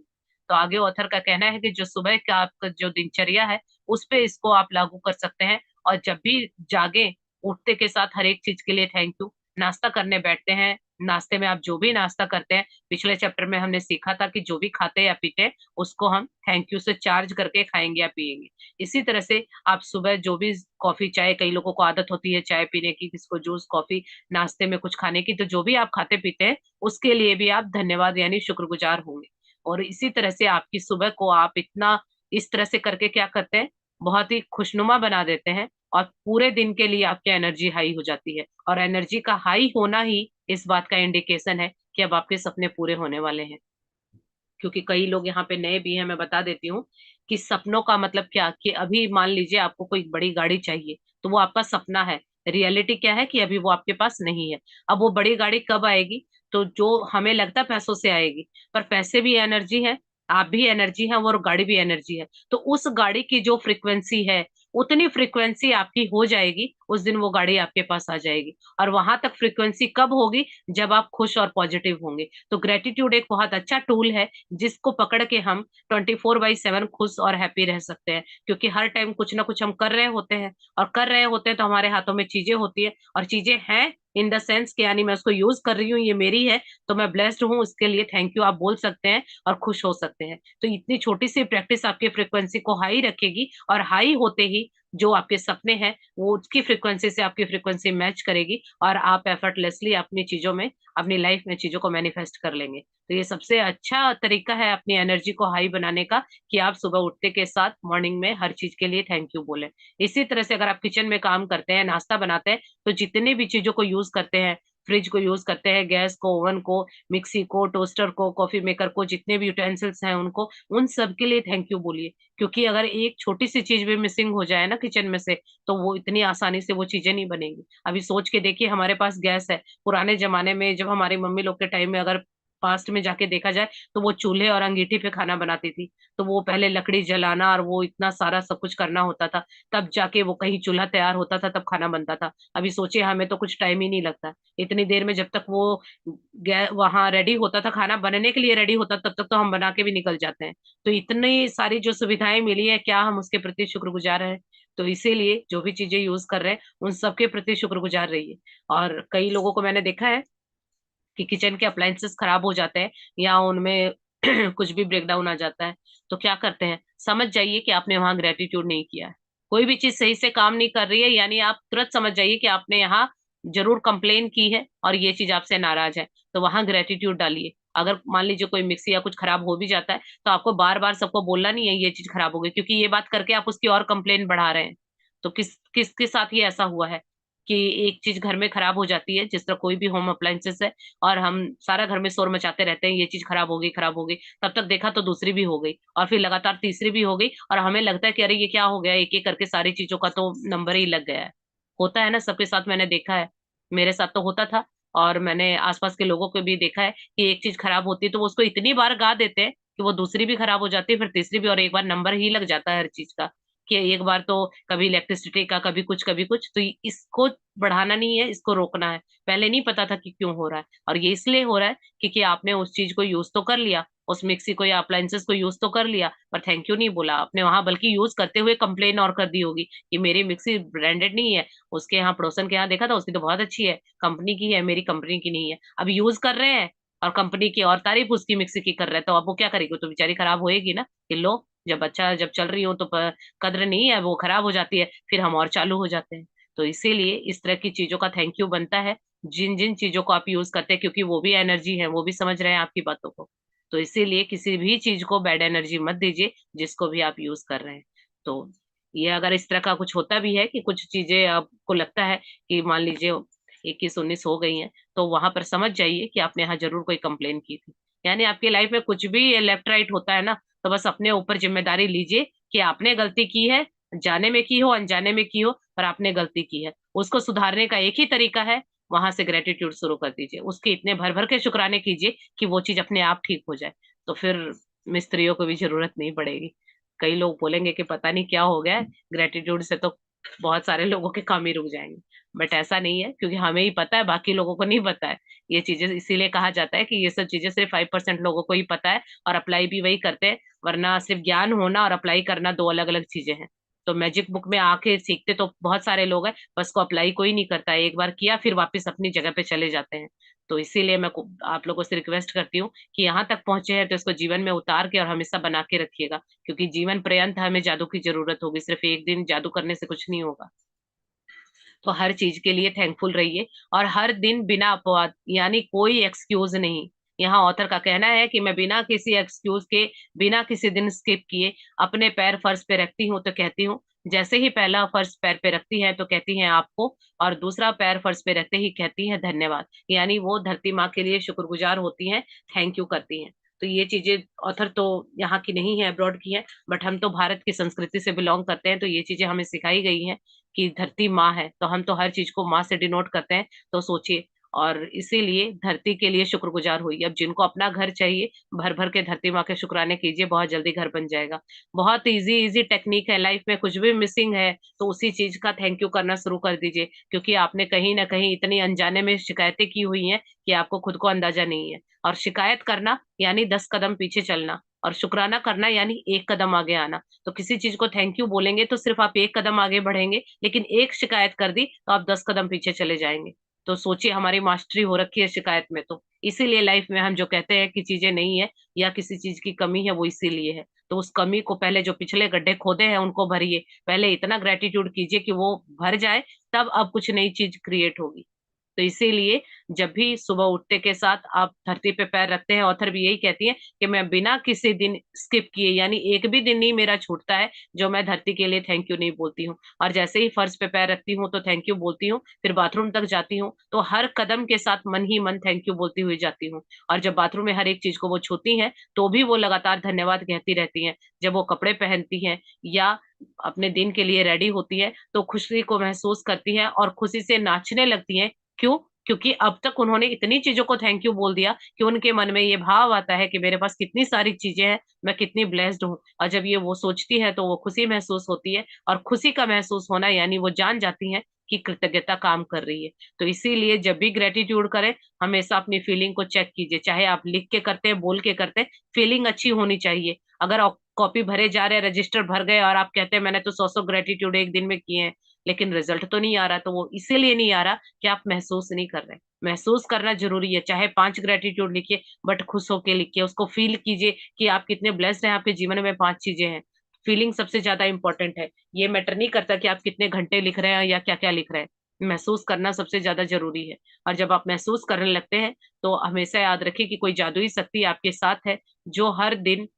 तो आगे ऑथर का कहना है कि जो सुबह का आपका जो दिनचर्या है उस पे इसको आप लागू कर सकते हैं। और जब भी जागे, उठते के साथ हर एक चीज के लिए थैंक यू। नाश्ता करने बैठते हैं, नाश्ते में आप जो भी नाश्ता करते हैं, पिछले चैप्टर में हमने सीखा था कि जो भी खाते या पीते हैं उसको हम थैंक यू से चार्ज करके खाएंगे या पिएंगे। इसी तरह से आप सुबह जो भी कॉफी चाय, कई लोगों को आदत होती है चाय पीने की, किसको जूस कॉफी, नाश्ते में कुछ खाने की, तो जो भी आप खाते पीते हैं उसके लिए भी आप धन्यवाद यानी शुक्रगुजार होंगे। और इसी तरह से आपकी सुबह को आप इतना इस तरह से करके क्या करते हैं, बहुत ही खुशनुमा बना देते हैं। और पूरे दिन के लिए आपकी एनर्जी हाई हो जाती है। और एनर्जी का हाई होना ही इस बात का इंडिकेशन है कि अब आपके सपने पूरे होने वाले हैं। क्योंकि कई लोग यहाँ पे नए भी हैं, मैं बता देती हूँ कि सपनों का मतलब क्या, कि अभी मान लीजिए आपको कोई बड़ी गाड़ी चाहिए तो वो आपका सपना है। रियलिटी क्या है कि अभी वो आपके पास नहीं है। अब वो बड़ी गाड़ी कब आएगी, तो जो हमें लगता है पैसों से आएगी, पर पैसे भी एनर्जी है, आप भी एनर्जी है, और गाड़ी भी एनर्जी है। तो उस गाड़ी की जो फ्रीक्वेंसी है उतनी फ्रीक्वेंसी आपकी हो जाएगी, उस दिन वो गाड़ी आपके पास आ जाएगी। और वहां तक फ्रीक्वेंसी कब होगी, जब आप खुश और पॉजिटिव होंगे। तो ग्रेटिट्यूड एक बहुत अच्छा टूल है जिसको पकड़ के हम 24/7 खुश और हैप्पी रह सकते हैं। क्योंकि हर टाइम कुछ ना कुछ हम कर रहे होते हैं, और कर रहे होते हैं तो हमारे हाथों में चीजें होती है, और चीजें हैं इन द सेंस कि यानी मैं उसको यूज कर रही हूँ, ये मेरी है, तो मैं ब्लेस्ड हूँ, उसके लिए थैंक यू आप बोल सकते हैं और खुश हो सकते हैं। तो इतनी छोटी सी प्रैक्टिस आपकी फ्रिक्वेंसी को हाई रखेगी, और हाई होते ही जो आपके सपने हैं वो उसकी फ्रिक्वेंसी से आपकी फ्रिक्वेंसी मैच करेगी, और आप एफर्टलेसली अपनी चीजों में, अपनी लाइफ में चीजों को मैनिफेस्ट कर लेंगे। तो ये सबसे अच्छा तरीका है अपनी एनर्जी को हाई बनाने का, कि आप सुबह उठते के साथ मॉर्निंग में हर चीज के लिए थैंक यू बोलें। इसी तरह से अगर आप किचन में काम करते हैं, नाश्ता बनाते हैं, तो जितने भी चीजों को यूज करते हैं, फ्रिज को यूज करते हैं, गैस को, ओवन को, मिक्सी को, टोस्टर को, कॉफी मेकर को, जितने भी यूटेंसिल्स हैं उनको, उन सब के लिए थैंक यू बोलिए। क्योंकि अगर एक छोटी सी चीज भी मिसिंग हो जाए ना किचन में से, तो वो इतनी आसानी से वो चीजें नहीं बनेंगी। अभी सोच के देखिए, हमारे पास गैस है, पुराने जमाने में जब हमारी मम्मी लोग के टाइम में अगर पास्ट में जाके देखा जाए तो वो चूल्हे और अंगीठी पे खाना बनाती थी। तो वो पहले लकड़ी जलाना और वो इतना सारा सब कुछ करना होता था, तब जाके वो कहीं चूल्हा तैयार होता था, तब खाना बनता था। अभी सोचिए हमें तो कुछ टाइम ही नहीं लगता, इतनी देर में जब तक वो वहां रेडी होता था, खाना बनने के लिए रेडी होता, तब तक तो हम बना के भी निकल जाते हैं। तो इतनी सारी जो सुविधाएं मिली है, क्या हम उसके प्रति शुक्रगुजार हैं? तो इसीलिए जो भी चीजें यूज कर रहे हैं उन सबके प्रति शुक्रगुजार रहिए। और कई लोगों को मैंने देखा है कि किचन के अप्लायंसेस खराब हो जाते हैं या उनमें कुछ भी ब्रेकडाउन आ जाता है, तो क्या करते हैं, समझ जाइए कि आपने वहां ग्रेटिट्यूड नहीं किया है। कोई भी चीज सही से काम नहीं कर रही है, यानी आप तुरंत समझ जाइए कि आपने यहाँ जरूर कंप्लेन की है और ये चीज आपसे नाराज है, तो वहां ग्रेटिट्यूड डालिए। अगर मान लीजिए कोई मिक्सी या कुछ खराब हो भी जाता है, तो आपको बार बार सबको बोलना नहीं है ये चीज खराब हो गई, क्योंकि ये बात करके आप उसकी और कंप्लेन बढ़ा रहे हैं। तो किसके साथ ये ऐसा हुआ है कि एक चीज घर में खराब हो जाती है, जिस तरह कोई भी होम अप्लायंसेस है, और हम सारा घर में शोर मचाते रहते हैं ये चीज खराब हो गई, खराब हो गई, तब तक देखा तो दूसरी भी हो गई, और फिर लगातार तीसरी भी हो गई, और हमें लगता है कि अरे ये क्या हो गया, एक एक करके सारी चीजों का तो नंबर ही लग गया है। होता है ना, सबके साथ मैंने देखा है, मेरे साथ तो होता था। और मैंने आसपास के लोगों को भी देखा है कि एक चीज खराब होती है तो वो उसको इतनी बार गा देते हैं कि वो दूसरी भी खराब हो जाती है, फिर तीसरी भी, और एक बार नंबर ही लग जाता है हर चीज का, कि एक बार तो कभी इलेक्ट्रिसिटी का, कभी कुछ कभी कुछ। तो इसको बढ़ाना नहीं है, इसको रोकना है। पहले नहीं पता था कि क्यों हो रहा है, और ये इसलिए हो रहा है क्योंकि आपने उस चीज को यूज तो कर लिया, उस मिक्सी को या अप्लायंसेस को यूज तो कर लिया, पर थैंक यू नहीं बोला आपने वहां, बल्कि यूज करते हुए कंप्लेन और कर दी होगी कि मेरी मिक्सी ब्रांडेड नहीं है, उसके यहाँ पड़ोसन के यहाँ देखा था उसकी तो बहुत अच्छी है, कंपनी की है, मेरी कंपनी की नहीं है। अब यूज कर रहे हैं और कंपनी की और तारीफ उसकी मिक्सी की कर रहे हैं, तो अब वो क्या करेगी, वो तो बेचारी खराब होएगी ना। कि लो, जब चल रही हो तो कद्र नहीं है, वो खराब हो जाती है, फिर हम और चालू हो जाते हैं। तो इसीलिए इस तरह की चीजों का थैंक यू बनता है, जिन जिन चीजों को आप यूज करते हैं, क्योंकि वो भी एनर्जी है, वो भी समझ रहे हैं आपकी बातों को। तो इसीलिए किसी भी चीज को बैड एनर्जी मत दीजिए, जिसको भी आप यूज कर रहे हैं। तो ये अगर इस तरह का कुछ होता भी है कि कुछ चीजें आपको लगता है कि मान लीजिए 21-19 हो गई हैं, तो वहां पर समझ जाइए कि आपने यहाँ जरूर कोई कंप्लेन की थी। यानी आपकी लाइफ में कुछ भी लेफ्ट राइट होता है ना, तो बस अपने ऊपर जिम्मेदारी लीजिए कि आपने गलती की है, जाने में की हो अनजाने में की हो, पर आपने गलती की है। उसको सुधारने का एक ही तरीका है, वहां से ग्रेटिट्यूड शुरू कर दीजिए, उसके इतने भर भर के शुक्राने कीजिए कि वो चीज अपने आप ठीक हो जाए। तो फिर मिस्त्रियों को भी जरूरत नहीं पड़ेगी। कई लोग बोलेंगे कि पता नहीं क्या हो गया है, ग्रेटिट्यूड से तो बहुत सारे लोगों के काम ही रुक जाएंगे। बट ऐसा नहीं है, क्योंकि हमें ही पता है, बाकी लोगों को नहीं पता है ये चीजें। इसीलिए कहा जाता है कि ये सब चीजें सिर्फ 5% लोगों को ही पता है, और अप्लाई भी वही करते हैं। वरना सिर्फ ज्ञान होना और अप्लाई करना दो अलग अलग चीजें हैं। तो मैजिक बुक में आके सीखते तो बहुत सारे लोग हैं, बस को अप्लाई कोई नहीं करता है, एक बार किया फिर वापस अपनी जगह पे चले जाते हैं। तो इसीलिए आप लोगों से रिक्वेस्ट करती हूँ कि यहाँ तक पहुंचे हैं तो इसको जीवन में उतार के और हमेशा बना के रखिएगा, क्योंकि जीवन पर्यंत हमें जादू की जरूरत होगी, सिर्फ एक दिन जादू करने से कुछ नहीं होगा। तो हर चीज के लिए थैंकफुल रहिए, और हर दिन बिना अपवाद, यानी कोई एक्सक्यूज नहीं। यहाँ ऑथर का कहना है कि मैं बिना किसी एक्सक्यूज के, बिना किसी दिन स्किप किए अपने पैर फर्श पे रखती हूँ तो कहती हूँ, जैसे ही पहला फर्श पैर पे रखती है तो कहती हैं आपको, और दूसरा पैर फर्श पे रखते ही कहती है धन्यवाद। यानी वो धरती माँ के लिए शुक्रगुजार होती हैं, थैंक यू करती हैं। तो ये चीजें ऑथर तो यहाँ की नहीं है, अब्रॉड की है, बट हम तो भारत की संस्कृति से बिलोंग करते हैं, तो ये चीजें हमें सिखाई गई हैं कि धरती माँ है, तो हम तो हर चीज को माँ से डिनोट करते हैं। तो सोचिए, और इसीलिए धरती के लिए शुक्रगुजार होइए। अब जिनको अपना घर चाहिए, भर भर के धरती माँ के शुक्राने कीजिए, बहुत जल्दी घर बन जाएगा। बहुत इजी इजी टेक्निक है, लाइफ में कुछ भी मिसिंग है तो उसी चीज का थैंक यू करना शुरू कर दीजिए, क्योंकि आपने कहीं ना कहीं इतनी अनजाने में शिकायतें की हुई हैं कि आपको खुद को अंदाजा नहीं है। और शिकायत करना यानी 10 कदम पीछे चलना, और शुक्राना करना यानी 1 कदम आगे आना। तो किसी चीज को थैंक यू बोलेंगे तो सिर्फ आप 1 कदम आगे बढ़ेंगे, लेकिन एक शिकायत कर दी तो आप 10 कदम पीछे चले जाएंगे। तो सोचिए, हमारी मास्टरी हो रखी है शिकायत में। तो इसीलिए लाइफ में हम जो कहते हैं कि चीजें नहीं है या किसी चीज की कमी है, वो इसीलिए है। तो उस कमी को, पहले जो पिछले गड्ढे खोदे हैं उनको भरिए, पहले इतना ग्रेटिट्यूड कीजिए कि वो भर जाए, तब अब कुछ नई चीज क्रिएट होगी। तो इसीलिए जब भी सुबह उठते के साथ आप धरती पे पैर रखते हैं, ऑथर भी यही कहती है कि मैं बिना किसी दिन स्किप किए, यानी एक भी दिन नहीं मेरा छूटता है जो मैं धरती के लिए थैंक यू नहीं बोलती हूँ। और जैसे ही फर्श पे पैर रखती हूँ तो थैंक यू बोलती हूँ, फिर बाथरूम तक जाती हूँ तो हर कदम के साथ मन ही मन थैंक यू बोलती हुई जाती हूँ। और जब बाथरूम में हर एक चीज को वो छूती हैं तो भी वो लगातार धन्यवाद कहती रहती हैं। जब वो कपड़े पहनती हैं या अपने दिन के लिए रेडी होती है तो खुशी को महसूस करती हैं और खुशी से नाचने लगती हैं। क्यों? क्योंकि अब तक उन्होंने इतनी चीजों को थैंक यू बोल दिया कि उनके मन में ये भाव आता है कि मेरे पास कितनी सारी चीजें हैं, मैं कितनी ब्लेस्ड हूँ। और जब ये वो सोचती है तो वो खुशी महसूस होती है, और खुशी का महसूस होना यानी वो जान जाती है कि कृतज्ञता काम कर रही है। तो इसीलिए जब भी ग्रेटिट्यूड करें, हमेशा अपनी फीलिंग को चेक कीजिए, चाहे आप लिख के करते हैं, बोल के करते हैं, फीलिंग अच्छी होनी चाहिए। अगर कॉपी भरे जा रहे हैं, रजिस्टर भर गए और आप कहते हैं मैंने तो 100 ग्रेटिट्यूड एक दिन में किए हैं, लेकिन रिजल्ट तो नहीं आ रहा, तो वो इसीलिए नहीं आ रहा कि आप महसूस नहीं कर रहे। महसूस करना जरूरी है, चाहे 5 ग्रेटिट्यूड लिखिए, बट खुश होके लिखिए, उसको फील कीजिए कि आप कितने ब्लेस्ड हैं, आपके जीवन में 5 चीजें हैं। फीलिंग सबसे ज्यादा इंपॉर्टेंट है। ये मैटर नहीं करता कि आप कितने घंटे लिख रहे हैं या क्या क्या लिख रहे हैं, महसूस करना सबसे ज्यादा जरूरी है। और जब आप महसूस करने लगते हैं तो हमेशा याद रखिए कि कोई जादुई शक्ति आपके साथ है, जो हर दिन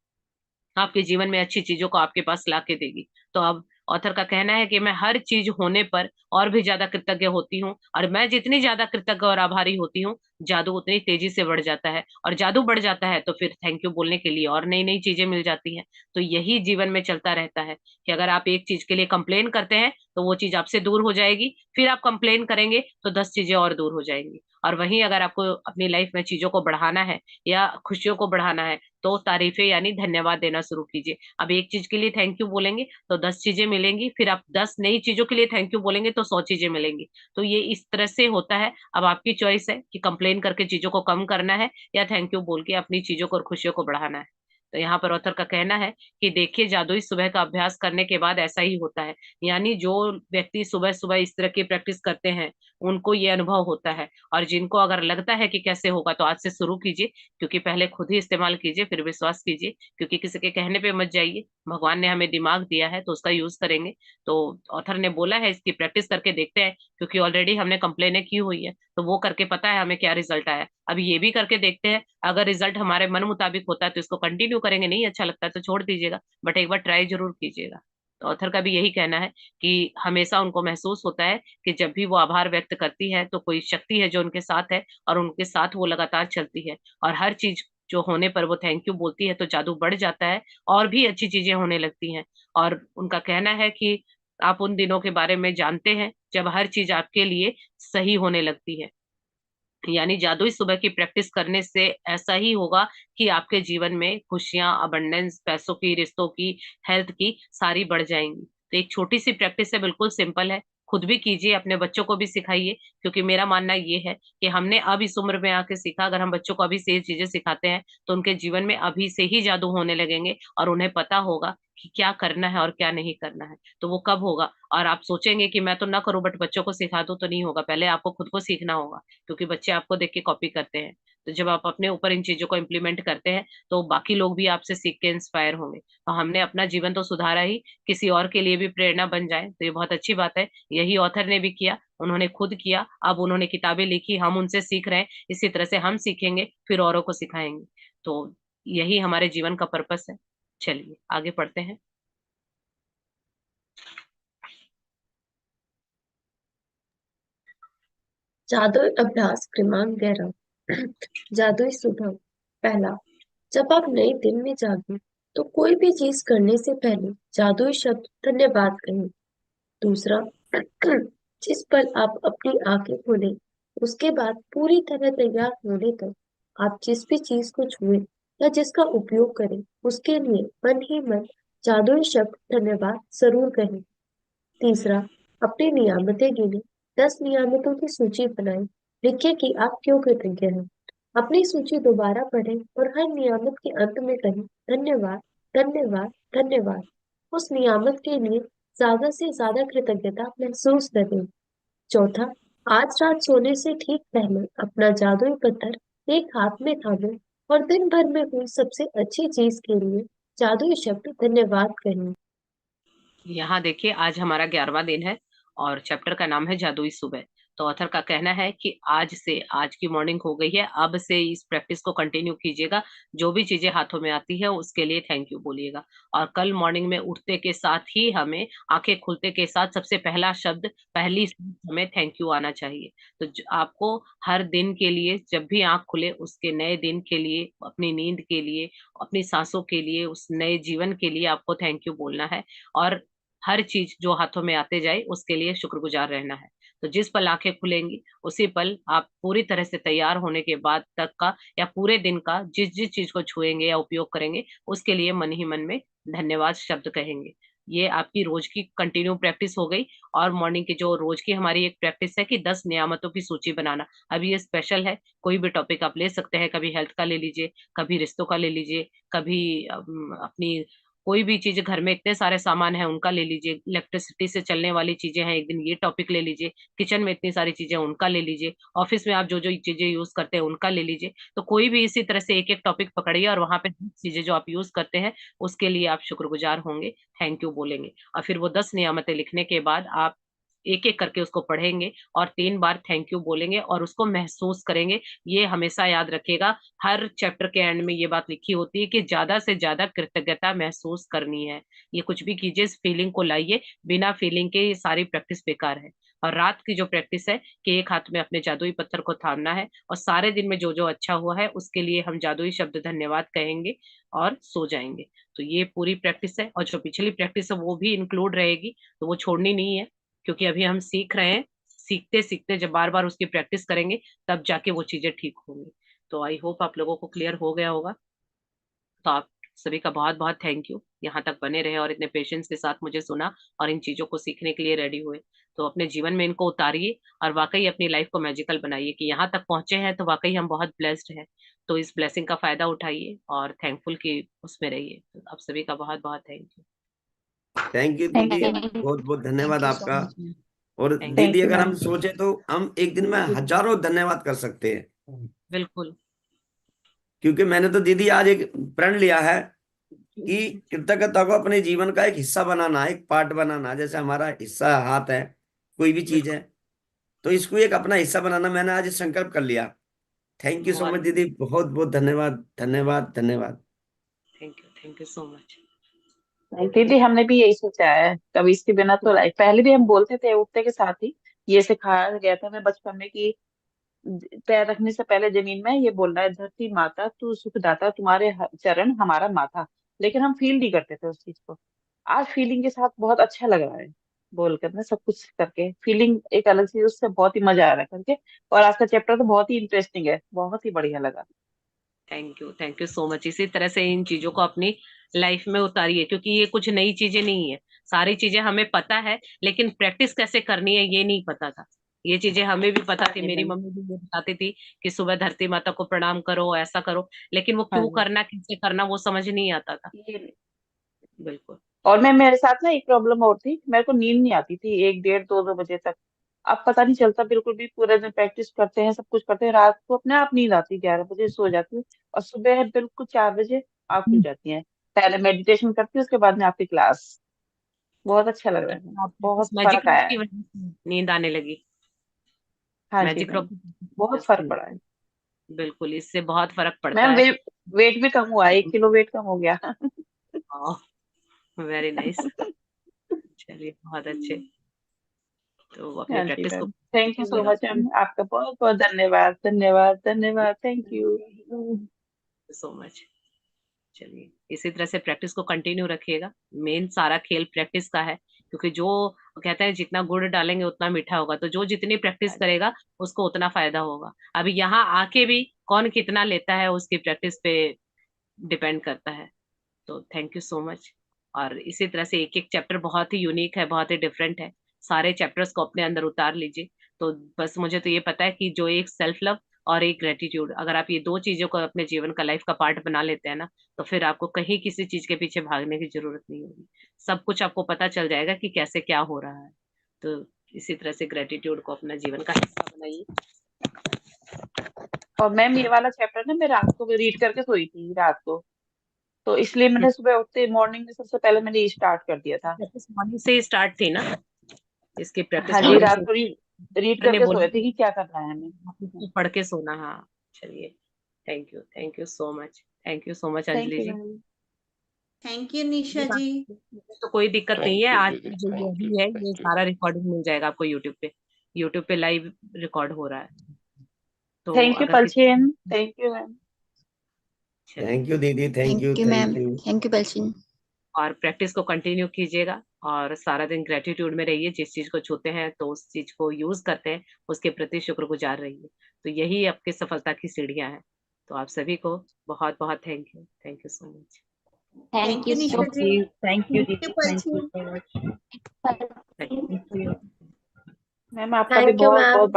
आपके जीवन में अच्छी चीजों को आपके पास ला के देगी। तो अब ऑथर का कहना है कि मैं हर चीज होने पर और भी ज्यादा कृतज्ञ होती हूँ, और मैं जितनी ज्यादा कृतज्ञ और आभारी होती हूँ, जादू उतनी तेजी से बढ़ जाता है, और जादू बढ़ जाता है तो फिर थैंक यू बोलने के लिए और नई नई चीजें मिल जाती हैं। तो यही जीवन में चलता रहता है कि अगर आप एक चीज के लिए कंप्लेन करते हैं तो वो चीज आपसे दूर हो जाएगी, फिर आप कंप्लेन करेंगे तो 10 चीजें और दूर हो जाएंगी। और वहीं अगर आपको अपनी लाइफ में चीजों को बढ़ाना है या खुशियों को बढ़ाना है, तो तारीफें यानी धन्यवाद देना शुरू कीजिए। अब एक चीज के लिए थैंक यू बोलेंगे तो 10 चीजें मिलेंगी, फिर आप 10 नई चीजों के लिए थैंक यू बोलेंगे तो 100 चीजें मिलेंगी। तो ये इस तरह से होता है। अब आपकी चॉइस है कि कंप्लेन करके चीजों को कम करना है या थैंक यू बोल के अपनी चीजों को और खुशियों को बढ़ाना है। तो यहाँ पर ऑथर का कहना है कि देखिए, जादुई सुबह का अभ्यास करने के बाद ऐसा ही होता है। यानी जो व्यक्ति सुबह सुबह इस तरह की प्रैक्टिस करते हैं, उनको ये अनुभव होता है। और जिनको अगर लगता है कि कैसे होगा, तो आज से शुरू कीजिए, क्योंकि पहले खुद ही इस्तेमाल कीजिए, फिर विश्वास कीजिए, क्योंकि किसी के कहने पे मत जाइए। भगवान ने हमें दिमाग दिया है तो उसका यूज करेंगे। तो ऑथर ने बोला है इसकी प्रैक्टिस करके देखते हैं, क्योंकि ऑलरेडी हमने कंप्लेनें की हुई है, तो वो करके पता है हमें क्या रिजल्ट आया। अब ये भी करके देखते हैं, अगर रिजल्ट हमारे मन मुताबिक होता है तो इसको कंटिन्यू करेंगे, नहीं अच्छा लगता है तो छोड़ दीजिएगा, बट एक बार ट्राई जरूर कीजिएगा। तो ऑथर का भी यही कहना है कि हमेशा उनको महसूस होता है कि जब भी वो आभार व्यक्त करती है तो कोई शक्ति है जो उनके साथ है, और उनके साथ वो लगातार चलती है, और हर चीज जो होने पर वो थैंक यू बोलती है तो जादू बढ़ जाता है और भी अच्छी चीजें होने लगती हैं। और उनका कहना है कि आप उन दिनों के बारे में जानते हैं जब हर चीज आपके लिए सही होने लगती है। यानी जादुई सुबह की प्रैक्टिस करने से ऐसा ही होगा कि आपके जीवन में खुशियां, अबंडेंस, पैसों की, रिश्तों की, हेल्थ की सारी बढ़ जाएंगी। तो एक छोटी सी प्रैक्टिस है, बिल्कुल सिंपल है, खुद भी कीजिए, अपने बच्चों को भी सिखाइए। क्योंकि मेरा मानना ये है कि हमने अब इस उम्र में आके सीखा, अगर हम बच्चों को अभी से ये चीजें सिखाते हैं तो उनके जीवन में अभी से ही जादू होने लगेंगे, और उन्हें पता होगा कि क्या करना है और क्या नहीं करना है। तो वो कब होगा? और आप सोचेंगे कि मैं तो ना करूं बट बच्चों को सिखा दूं, तो नहीं होगा, पहले आपको खुद को सीखना होगा, क्योंकि बच्चे आपको देख के कॉपी करते हैं। तो जब आप अपने ऊपर इन चीजों को इम्प्लीमेंट करते हैं तो बाकी लोग भी आपसे सीख के इंस्पायर होंगे। तो हमने अपना जीवन तो सुधारा ही, किसी और के लिए भी प्रेरणा बन जाए तो ये बहुत अच्छी बात है। यही ऑथर ने भी किया, उन्होंने खुद किया, अब उन्होंने किताबें लिखी, हम उनसे सीख रहे हैं, इसी तरह से हम सीखेंगे फिर औरों को सिखाएंगे। तो यही हमारे जीवन का पर्पस है। चलिए आगे पढ़ते हैं। जादुई अभ्यास क्रमांक 11। जादुई सुबह। पहला, जब आप नए दिन में जागें तो कोई भी चीज करने से पहले जादुई शब्द धन्यवाद कहें। दूसरा, जिस पल आप अपनी आंखें खोलें उसके बाद पूरी तरह तैयार होने तक आप जिस भी चीज को छुएं या जिसका उपयोग करें उसके लिए मन ही मन जादुई शब्द धन्यवाद जरूर कहें। तीसरा, अपनी नियामतें गिने, 10 नियामतों की सूची बनाएं। लिखिए कि आप क्यों कृतज्ञ हैं। अपनी सूची दोबारा पढ़ें और हर नियामत के अंत में कहें धन्यवाद, धन्यवाद, धन्यवाद। उस नियामत के लिए ज्यादा से ज्यादा कृतज्ञता महसूस करें। चौथा, आज रात सोने से ठीक पहले अपना जादुई पत्थर एक हाथ में थामें और दिन भर में हुई सबसे अच्छी चीज के लिए जादुई शब्द धन्यवाद कहें। यहाँ देखिए, आज हमारा 11वां दिन है और चैप्टर का नाम है जादुई सुबह। तो ऑथर का कहना है कि आज से, आज की मॉर्निंग हो गई है, अब से इस प्रैक्टिस को कंटिन्यू कीजिएगा। जो भी चीजें हाथों में आती है उसके लिए थैंक यू बोलिएगा। और कल मॉर्निंग में उठते के साथ ही हमें, आंखें खुलते के साथ सबसे पहला शब्द, पहली हमें थैंक यू आना चाहिए। तो आपको हर दिन के लिए, जब भी आंख खुले उसके नए दिन के लिए, अपनी नींद के लिए, अपनी सांसों के लिए, उस नए जीवन के लिए आपको थैंक यू बोलना है। और हर चीज जो हाथों में आते जाए उसके लिए शुक्रगुजार रहना है। तो जिस पल आंखें खुलेंगी उसी पल आप पूरी तरह से तैयार होने के बाद तक का या पूरे दिन का जिस जिस चीज को छुएंगे या उपयोग करेंगे उसके लिए मन ही मन में धन्यवाद शब्द कहेंगे। ये आपकी रोज की कंटिन्यू प्रैक्टिस हो गई। और मॉर्निंग की जो रोज की हमारी एक प्रैक्टिस है कि 10 नियामतों की सूची बनाना। अभी ये स्पेशल है, कोई भी टॉपिक आप ले सकते हैं, कभी हेल्थ का ले लीजिए, कभी रिश्तों का ले लीजिए, कभी अपनी कोई भी चीज, घर में इतने सारे सामान है उनका ले लीजिए, इलेक्ट्रिसिटी से चलने वाली चीजें हैं एक दिन ये टॉपिक ले लीजिए, किचन में इतनी सारी चीजें उनका ले लीजिए, ऑफिस में आप जो जो चीजें यूज करते हैं उनका ले लीजिए। तो कोई भी इसी तरह से एक एक टॉपिक पकड़िए और वहां पे चीजें जो आप यूज करते हैं उसके लिए आप शुक्रगुजार होंगे, थैंक यू बोलेंगे। और फिर वो 10 नियामतें लिखने के बाद आप एक एक करके उसको पढ़ेंगे और 3 बार थैंक यू बोलेंगे और उसको महसूस करेंगे। ये हमेशा याद रखिएगा, हर चैप्टर के एंड में ये बात लिखी होती है कि ज्यादा से ज्यादा कृतज्ञता महसूस करनी है। ये कुछ भी कीजिए, इस फीलिंग को लाइए, बिना फीलिंग के ये सारी प्रैक्टिस बेकार है। और रात की जो प्रैक्टिस है कि एक हाथ में अपने जादुई पत्थर को थामना है और सारे दिन में जो जो अच्छा हुआ है उसके लिए हम जादुई शब्द धन्यवाद कहेंगे और सो जाएंगे। तो ये पूरी प्रैक्टिस है और जो पिछली प्रैक्टिस है वो भी इंक्लूड रहेगी, तो वो छोड़नी नहीं है, क्योंकि अभी हम सीख रहे हैं। सीखते सीखते जब बार बार उसकी प्रैक्टिस करेंगे तब जाके वो चीजें ठीक होंगी। तो आई होप आप लोगों को क्लियर हो गया होगा। तो आप सभी का बहुत बहुत थैंक यू, यहाँ तक बने रहे और इतने पेशेंस के साथ मुझे सुना और इन चीजों को सीखने के लिए रेडी हुए। तो अपने जीवन में इनको उतारिए और वाकई अपनी लाइफ को मैजिकल बनाइए कि यहाँ तक पहुंचे हैं तो वाकई हम बहुत ब्लेस्ड हैं। तो इस ब्लेसिंग का फायदा उठाइए और थैंकफुल की उसमें रहिए। तो आप सभी का बहुत बहुत thank you. Thank you thank दीदी, यू। बहुत बहुत थैंक धन्यवाद यू सो आपका। Much ma'am. और थैंक थैंक दीदी यू अगर हम मैम। सोचे तो हम एक दिन में हजारों धन्यवाद कर सकते हैं, बिल्कुल। क्योंकि मैंने तो दीदी आज एक प्रण लिया है कि कृतज्ञता को अपने जीवन का एक हिस्सा बनाना, एक पार्ट बनाना। जैसे हमारा हिस्सा हाथ है, कोई भी चीज बिल्कुल। है, तो इसको एक अपना हिस्सा बनाना मैंने आज संकल्प कर लिया। थैंक यू सो बहुत मच दीदी, बहुत बहुत धन्यवाद धन्यवाद धन्यवाद। Thank you so much. नहीं दीदी, हमने भी यही सोचा है, कभी इसके बिना तो लाइफ, पहले भी हम बोलते थे उठते के साथ ही, ये सिखाया गया था हमें बचपन में कि पैर रखने से पहले जमीन में ये बोलना है, धरती माता तू सुखदाता, तुम्हारे चरण हमारा माथा। लेकिन हम फील नहीं करते थे उस चीज को। आज फीलिंग के साथ बहुत अच्छा लग रहा है बोलकर ना, सब कुछ करके फीलिंग एक अलग चीज, उससे बहुत ही मजा आ रहा है करके। और आज का चैप्टर तो बहुत ही इंटरेस्टिंग है, बहुत ही बढ़िया लगा। Thank you so much. इसी तरह से इन चीजों को अपनी लाइफ में उतारिए, क्योंकि ये कुछ नई चीजें नहीं है, सारी चीजें हमें पता है, लेकिन प्रैक्टिस कैसे करनी है ये नहीं पता था। ये चीजें हमें भी पता हाँ थी, जी मेरी मैम। मम्मी भी ये बताती थी कि सुबह धरती माता को प्रणाम करो, ऐसा करो, लेकिन वो हाँ क्यों जी। करना, कैसे करना, वो समझ नहीं आता था। ये बिल्कुल। और मैं, मेरे साथ ना एक प्रॉब्लम और थी, मेरे को नींद नहीं आती थी 1 1 2 2 बजे तक। अब पता नहीं चलता बिल्कुल भी, पूरे दिन प्रैक्टिस करते हैं, सब कुछ करते हैं, रात को अपने आप नींद आती, 11 बजे सो जाती हूँ और सुबह बिल्कुल 4 बजे आँख खुल जाती है। पहले मेडिटेशन करती हूँ, उसके बाद में आपकी क्लास। बहुत अच्छा लग रहा है, इस बहुत मैजिक फर्क रॉक आया की है। वजह से नींद आने लगी। हाँ जी मैजिक मैम, रॉक की वजह बहुत फर्क से। पड़ा है। बिल्कुल, इससे बहुत फर्क पड़ता मैम है। वेट भी कम हुआ है, 1 किलो वेट कम हो गया। Very nice. चलिए, बहुत अच्छे। तो अपनी हाँ जी प्रैक्टिस को मैम, थैंक यू सो कीजिए। मच मैम, आपका बहुत बहुत धन्यवाद धन्यवाद धन्यवाद, थैंक यू। So much. चलिए, इसी तरह से प्रैक्टिस को कंटिन्यू रखिएगा। मेन सारा खेल प्रैक्टिस का है, क्योंकि जो कहते हैं जितना गुड़ डालेंगे उतना मीठा होगा, तो जो जितनी प्रैक्टिस हाँ जी। करेगा उसको उतना फायदा होगा। अभी यहाँ आके भी कौन कितना लेता है उसकी प्रैक्टिस पे डिपेंड करता है। तो थैंक यू सो मच। और इसी तरह से एक एक चैप्टर बहुत ही यूनिक है, बहुत ही डिफरेंट है। सारे चैप्टर्स को अपने अंदर उतार लीजिए। तो बस मुझे तो ये पता है कि जो एक सेल्फ लव और एक ग्रेटिट्यूड, अगर आप ये दो चीजों को अपने जीवन का, लाइफ का पार्ट बना लेते हैं ना, तो फिर आपको कहीं किसी चीज के पीछे भागने की जरूरत नहीं होगी। सब कुछ आपको पता चल जाएगा कि कैसे क्या हो रहा है। तो इसी तरह से ग्रेटिट्यूड को अपना जीवन का हिस्सा बनाइए। और मैम ये वाला चैप्टर ना मैं रात को रीड करके सोई थी रात को, तो इसलिए मैंने सुबह उठते मॉर्निंग में सबसे पहले मैंने ये स्टार्ट कर दिया था। प्रैक्टिस मॉर्निंग से ही स्टार्ट थी ना, इसकी हाँ प्रैक्टिस जी, मॉर्निंग रात से। को रीड मैंने करके बोला सोए थे कि क्या करना है हमें। आप इसको पढ़ के सोना। हाँ, चलिए, thank you so much. Thank you so much thank Anjali you ji. Ma'am. Thank you Nisha ji. मुझे तो कोई दिक्कत नहीं है, थैंक यू आज दीदी, की जो ये थैंक यू अभी है ये थैंक यू। सारा रिकॉर्डिंग मिल जाएगा आपको यूट्यूब पे लाइव रिकॉर्ड हो रहा है। तो थैंक यू अगर पलचेन, किसी, थैंक यू मैम। चलिए, थैंक यू दीदी, thank thank you you thank ma'am, you. Thank you Balchin. और प्रैक्टिस को कंटिन्यू कीजिएगा और सारा दिन ग्रेटिट्यूड में रहिए। जिस चीज को छूते हैं तो उस चीज को यूज करते हैं, उसके प्रति शुक्रगुजार रहिए। तो यही आपकी सफलता की सीढ़ियां हैं। तो आप सभी को बहुत बहुत thank you so much. Thank you Nisha so ji, thank you thank दीदी, you thank you Palchi. So much. Much. Ma'am आपका भी थैंक यू बहुत मैम। बहुत